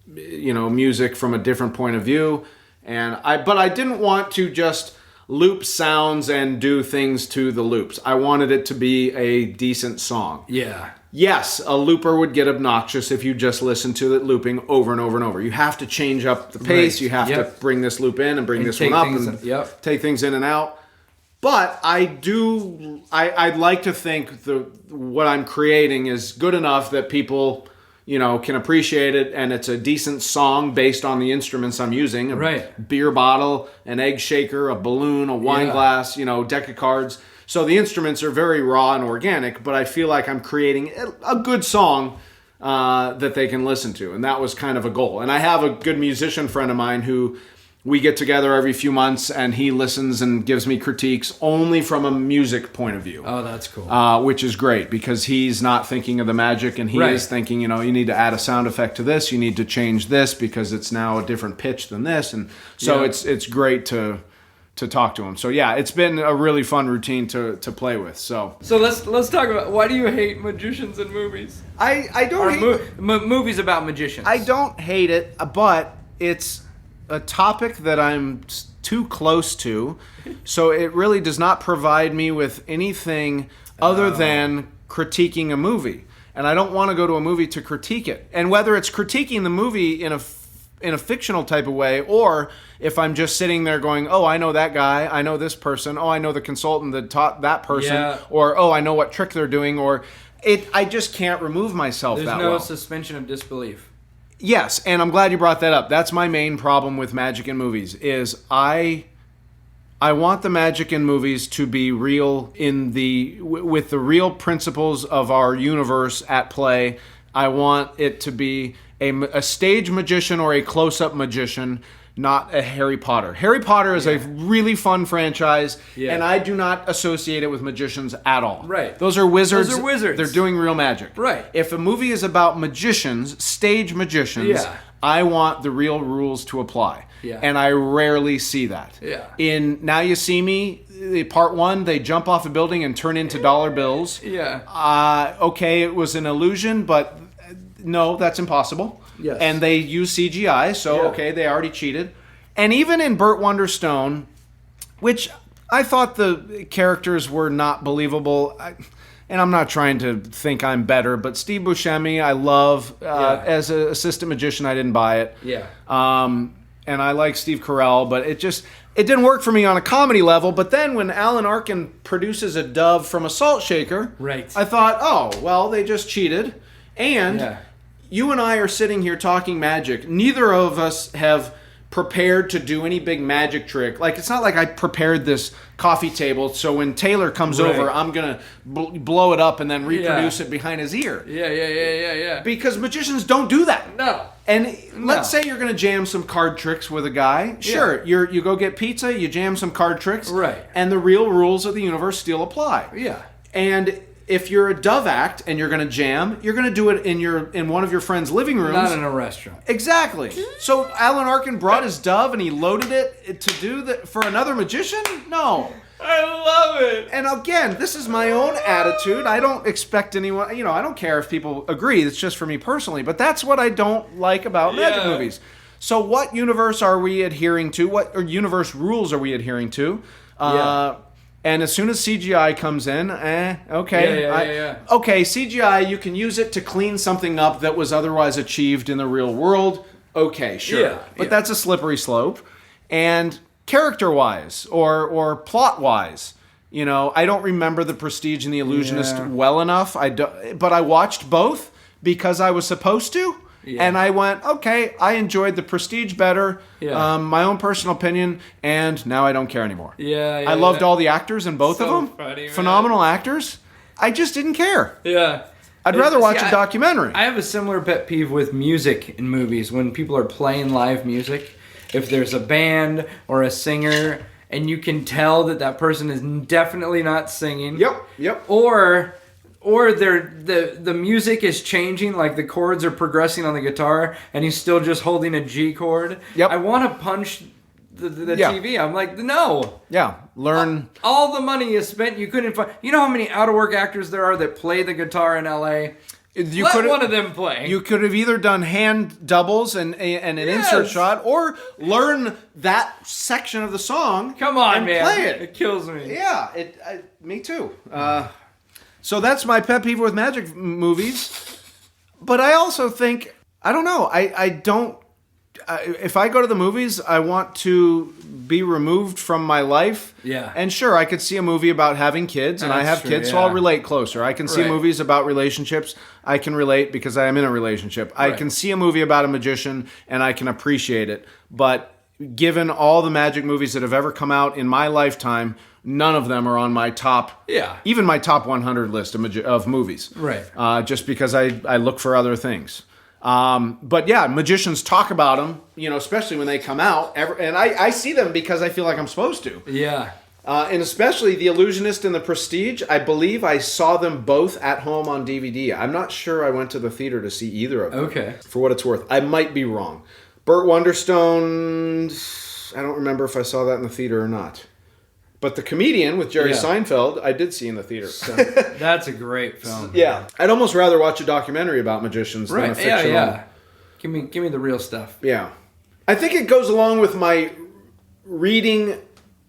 music from a different point of view. But I didn't want to just loop sounds and do things to the loops. I wanted it to be a decent song. Yeah. Yes, a looper would get obnoxious if you just listen to it looping over and over and over. You have to change up the pace. Right. You have Yep. to bring this loop in and bring And this take one up things and yep. take things in and out. But I'd like to think what I'm creating is good enough that people, can appreciate it, and it's a decent song based on the instruments I'm using. A Right. beer bottle, an egg shaker, a balloon, a wine Yeah. glass, deck of cards. So the instruments are very raw and organic, but I feel like I'm creating a good song that they can listen to. And that was kind of a goal. And I have a good musician friend of mine who we get together every few months, and he listens and gives me critiques only from a music point of view. Oh, that's cool. Which is great because he's not thinking of the magic, and he Right. is thinking, you need to add a sound effect to this, you need to change this because it's now a different pitch than this, and so Yeah. it's great to talk to him. So yeah, it's been a really fun routine to play with. So So let's talk about why do you hate magicians in movies? I don't Or hate movies about magicians. I don't hate it, but it's a topic that I'm too close to, so it really does not provide me with anything other than critiquing a movie. And I don't want to go to a movie to critique it. And whether it's critiquing the movie in a fictional type of way, or if I'm just sitting there going, oh, I know that guy, I know this person, oh, I know the consultant that taught that person, Yeah. or oh, I know what trick they're doing, or I just can't remove myself There's that no well. suspension of disbelief. Yes, and I'm glad you brought that up. That's my main problem with magic in movies is I want the magic in movies to be real with the real principles of our universe at play. I want it to be a stage magician or a close-up magician not a Harry Potter. Harry Potter is a really fun franchise, Yeah. and I do not associate it with magicians at all. Right. Those are wizards. Those are wizards. They're doing real magic. Right. If a movie is about magicians, stage magicians, Yeah. I want the real rules to apply. Yeah. And I rarely see that. Yeah. In Now You See Me, part 1, they jump off a building and turn into dollar bills. Yeah. Okay, it was an illusion, but no, that's impossible. Yes. And they use CGI, so Yeah. okay, they already cheated. And even in Burt Wonderstone, which I thought the characters were not believable, and I'm not trying to think I'm better, but Steve Buscemi, I love. As an assistant magician, I didn't buy it. Yeah. And I like Steve Carell, but it didn't work for me on a comedy level. But then when Alan Arkin produces a dove from a salt shaker, Right. I thought, oh, well, they just cheated. And Yeah. you and I are sitting here talking magic. Neither of us have prepared to do any big magic trick. Like, it's not like I prepared this coffee table, so when Taylor comes Right. over, I'm going to blow it up and then reproduce it behind his ear. Yeah. Because magicians don't do that. No. And let's say you're going to jam some card tricks with a guy. Sure, you go get pizza, you jam some card tricks. Right. And the real rules of the universe still apply. Yeah. And if you're a dove act and you're going to jam, you're going to do it in one of your friend's living rooms. Not in a restaurant. Exactly. So Alan Arkin brought his dove and he loaded it to do that for another magician? No. I love it. And again, this is my own attitude. I don't expect anyone, I don't care if people agree. It's just for me personally. But that's what I don't like about magic movies. So what universe are we adhering to? What universe rules are we adhering to? And as soon as CGI comes in, okay. Yeah. Okay, CGI, you can use it to clean something up that was otherwise achieved in the real world. Okay, sure. Yeah, But that's a slippery slope. And character-wise or plot-wise, I don't remember The Prestige and The Illusionist well enough. But I watched both because I was supposed to. Yeah. And I went, okay, I enjoyed The Prestige better, my own personal opinion, and now I don't care anymore. Yeah. I loved all the actors in both of them. Funny, man. Phenomenal actors. I just didn't care. Yeah. I'd rather watch a documentary. I have a similar pet peeve with music in movies. When people are playing live music, if there's a band or a singer, and you can tell that person is definitely not singing. Yep. Or the music is changing, like the chords are progressing on the guitar, and he's still just holding a G chord. Yep. I want to punch the TV. I'm like, no. Yeah, learn. All the money is spent. You couldn't find. You know how many out of work actors there are that play the guitar in L.A. Let one of them play. You could have either done hand doubles and an insert shot, or learn that section of the song. Come on, and man. Play it. It kills me. Yeah, me too. So that's my pet peeve with magic movies. But I also think, I don't know, I don't, if I go to the movies, I want to be removed from my life. Yeah. And sure, I could see a movie about having kids, and I have kids, so I'll relate closer. I can see movies about relationships. I can relate because I am in a relationship. I can see a movie about a magician, and I can appreciate it. But given all the magic movies that have ever come out in my lifetime, none of them are on my top, even my top 100 list of movies. Right. Just because I look for other things. But yeah, magicians talk about them, especially when they come out. And I see them because I feel like I'm supposed to. Yeah. And especially The Illusionist and The Prestige, I believe I saw them both at home on DVD. I'm not sure I went to the theater to see either of them. Okay. For what it's worth. I might be wrong. Burt Wonderstone, I don't remember if I saw that in the theater or not. But The Comedian with Jerry Seinfeld, I did see in the theater. So. That's a great film. Yeah. I'd almost rather watch a documentary about magicians than a fictional. Yeah. Give me the real stuff. Yeah. I think it goes along with my reading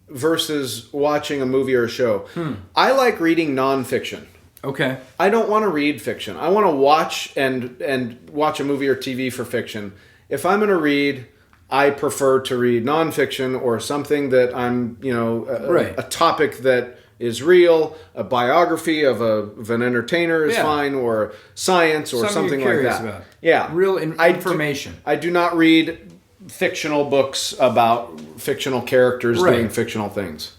versus watching a movie or a show. I like reading nonfiction. Okay. I don't want to read fiction. I want to watch and watch a movie or TV for fiction. If I'm going to read, I prefer to read nonfiction or something that I'm, a topic that is real. A biography of an entertainer is fine, or science or something like that. About. Yeah, real information. I do not read fictional books about fictional characters doing fictional things.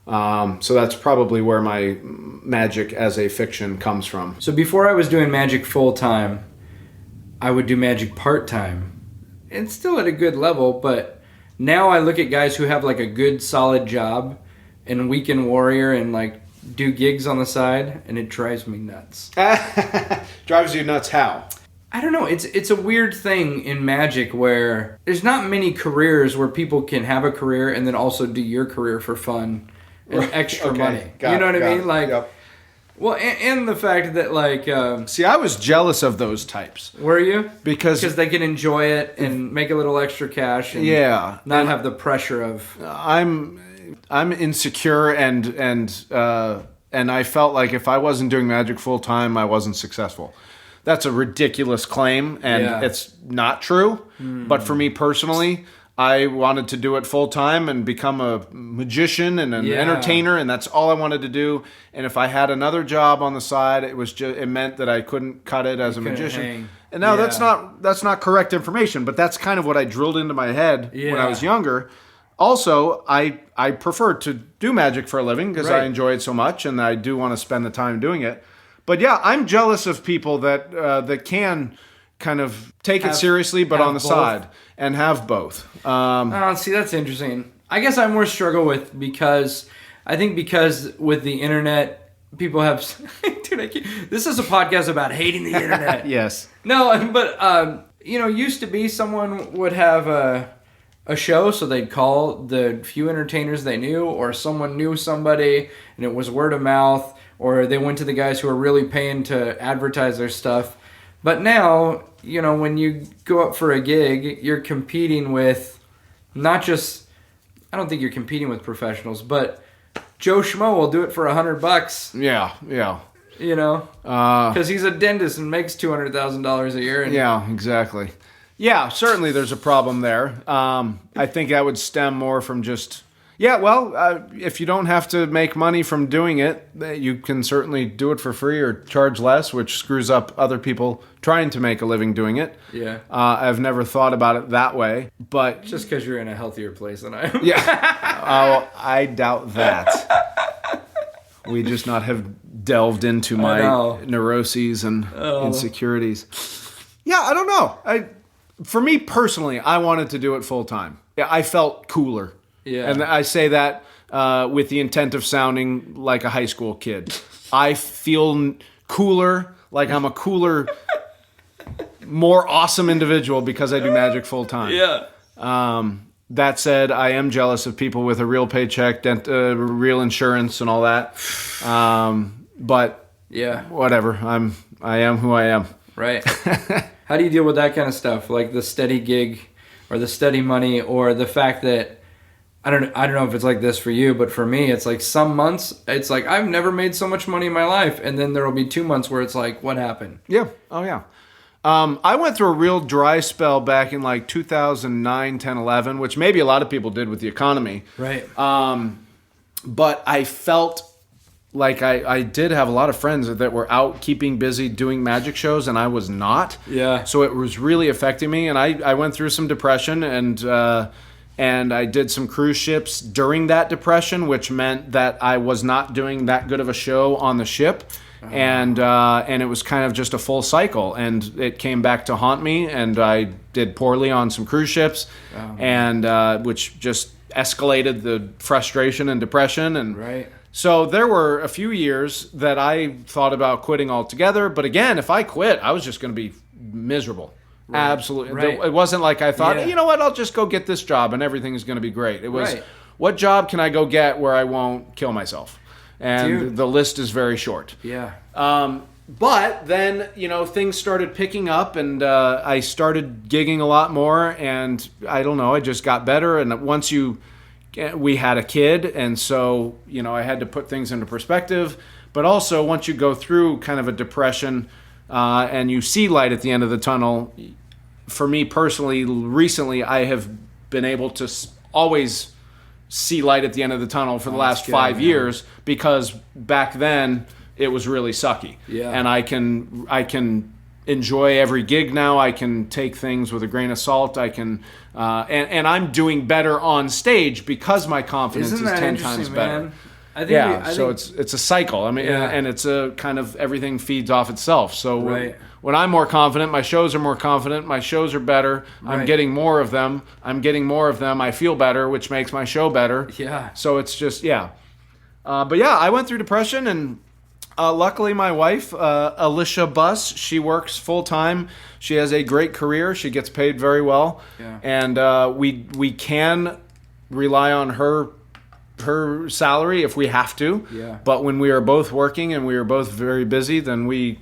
So that's probably where my magic as a fiction comes from. So before I was doing magic full time, I would do magic part time. And still at a good level, but now I look at guys who have like a good solid job and weekend warrior and like do gigs on the side, and it drives me nuts. Drives you nuts how? I don't know. It's a weird thing in magic where there's not many careers where people can have a career and then also do your career for fun and extra money. You know what I mean? Like, yep. Well, and the fact that like, See, I was jealous of those types. were you? Because they can enjoy it and make a little extra cash. And yeah, not have the pressure of. I'm insecure and I felt like if I wasn't doing magic full time, I wasn't successful. That's a ridiculous claim, and it's not true. But for me personally, I wanted to do it full time and become a magician and an entertainer, and that's all I wanted to do. And if I had another job on the side, it meant that I couldn't cut it as a magician. Hang. And now that's not correct information, but that's kind of what I drilled into my head when I was younger. Also, I prefer to do magic for a living because I enjoy it so much, and I do want to spend the time doing it. But yeah, I'm jealous of people that can kind of take it seriously, but on the side, and have both. See, that's interesting. I guess I more struggle with because with the internet, people have. Dude, this is a podcast about hating the internet. Yes. No, but used to be someone would have a show, so they'd call the few entertainers they knew, or someone knew somebody, and it was word of mouth, or they went to the guys who were really paying to advertise their stuff. But now, when you go up for a gig, you're competing with not just, I don't think you're competing with professionals, but Joe Schmo will do it for $100. Yeah. Because he's a dentist and makes $200,000 a year. And yeah, exactly. Yeah, certainly there's a problem there. I think that would stem more from just... Yeah, well, if you don't have to make money from doing it, you can certainly do it for free or charge less, which screws up other people trying to make a living doing it. Yeah. I've never thought about it that way, but... Just because you're in a healthier place than I am. Yeah. Oh, I doubt that. We just not have delved into my neuroses and insecurities. Yeah, I don't know. For me personally, I wanted to do it full time. Yeah, I felt cooler. Yeah. And I say that with the intent of sounding like a high school kid. I feel cooler, like I'm a cooler, more awesome individual because I do magic full time. Yeah. That said, I am jealous of people with a real paycheck, real insurance, and all that. But yeah, whatever. I am who I am. Right. How do you deal with that kind of stuff, like the steady gig, or the steady money, or the fact that I don't know if it's like this for you, but for me, it's like some months, it's like I've never made so much money in my life, and then there will be 2 months where it's like, what happened? Yeah. Oh yeah. I went through a real dry spell back in like 2009, 10, 11, which maybe a lot of people did with the economy. Right. But I felt like I did have a lot of friends that were out keeping busy doing magic shows, and I was not. Yeah. So it was really affecting me, and I went through some depression, and I did some cruise ships during that depression, which meant that I was not doing that good of a show on the ship. And it was kind of just a full cycle, and it came back to haunt me, and I did poorly on some cruise ships, and which just escalated the frustration and depression. And right. So there were a few years that I thought about quitting altogether, but again, if I quit, I was just going to be miserable. Right. Absolutely. Right. It wasn't like I thought, you know what, I'll just go get this job and everything is going to be great. It was, what job can I go get where I won't kill myself? And the list is very short. Yeah. But then, things started picking up, and I started gigging a lot more, and I don't know, I just got better. And once we had a kid, and so, I had to put things into perspective. But also, once you go through kind of a depression and you see light at the end of the tunnel, for me personally, recently, I have been able to always see light at the end of the tunnel for the last 5 years, because back then it was really sucky. Yeah. And I can enjoy every gig now. I can take things with a grain of salt. I can and I'm doing better on stage because my confidence is 10 times better. I think yeah. I So think, it's a cycle. I mean, Yeah. and it's a kind of everything feeds off itself. So Right. when I'm more confident, my shows are more confident. My shows are better. I'm Right. getting more of them. I feel better, which makes my show better. Yeah. So it's just but yeah, I went through depression, and luckily my wife, Alicia Buss, she works full time. She has a great career. She gets paid very well, Yeah. and we can rely on her salary if we have to. Yeah. But when we are both working and we are both very busy, then we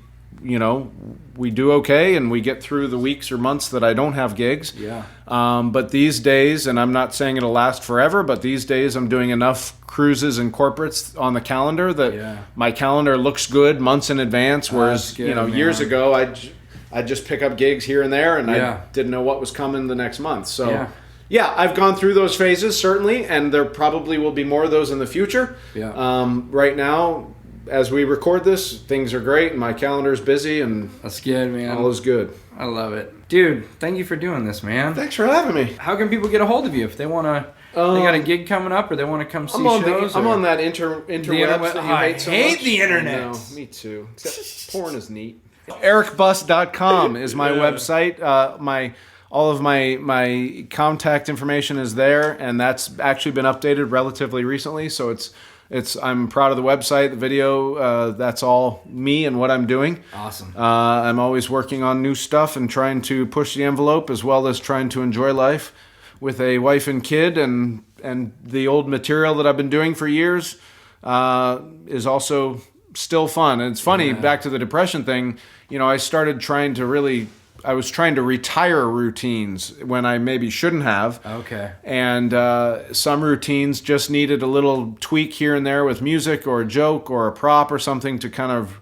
do okay, and we get through the weeks or months that I don't have gigs. Yeah. But these days, and I'm not saying it'll last forever, but these days I'm doing enough cruises and corporates on the calendar that my calendar looks good months in advance. Whereas, That's good, years man. ago, I'd just pick up gigs here and there, and Yeah. I didn't know what was coming the next month. So, Yeah. I've gone through those phases, certainly, and there probably will be more of those in the future. Yeah. Right now, as we record this, things are great, and my calendar's busy, and That's good, man. all is good. I love it. Dude, thank you for doing this, man. Thanks for having me. How can people get a hold of you if they want to? They got a gig coming up, or they want to come see I'm on, shows. I'm or- on that interwebs internet- that you I hate so hate much. the internet. I know, me too. Porn is neat. EricBuss.com is my website. All of my contact information is there, and that's actually been updated relatively recently. So I'm proud of the website, the video. That's all me and what I'm doing. Awesome. I'm always working on new stuff and trying to push the envelope, as well as trying to enjoy life with a wife and kid, and the old material that I've been doing for years is also still fun. And it's funny, back to the depression thing, I started I was trying to retire routines when I maybe shouldn't have. Okay. And some routines just needed a little tweak here and there with music or a joke or a prop or something to kind of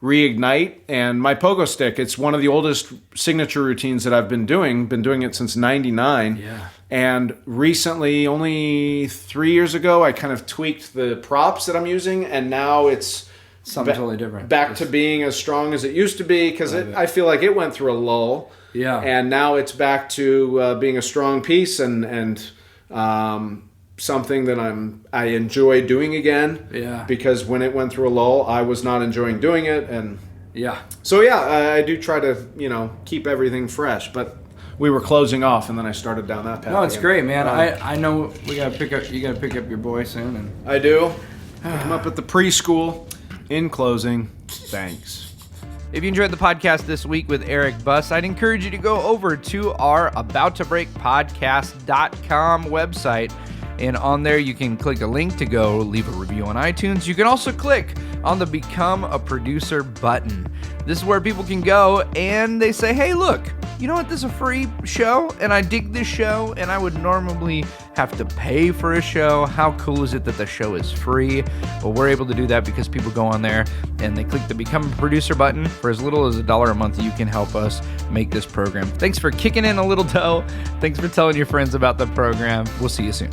reignite. And my pogo stick, it's one of the oldest signature routines that I've been doing it since 99. Yeah. And recently, only 3 years ago, I kind of tweaked the props that I'm using, and now it's Something totally different. back to being as strong as it used to be, because I feel like it went through a lull. Yeah. And now it's back to being a strong piece and something that I enjoy doing again. Yeah. Because when it went through a lull, I was not enjoying doing it, and Yeah. so I do try to keep everything fresh. But we were closing off, and then I started down that path. No, it's again. great, man. I know you gotta pick up your boy soon, and I do. Pick him up at the preschool. In closing, thanks. If you enjoyed the podcast this week with Eric Buss, I'd encourage you to go over to our abouttobreakpodcast.com website. And on there, you can click a link to go leave a review on iTunes. You can also click on the Become a Producer button. This is where people can go and they say, hey, look, you know what? This is a free show, and I dig this show, and I would normally have to pay for a show. How cool is it that the show is free? Well, we're able to do that because people go on there and they click the Become a Producer button. For as little as $1 a month, you can help us make this program. Thanks for kicking in a little dough. Thanks for telling your friends about the program. We'll see you soon.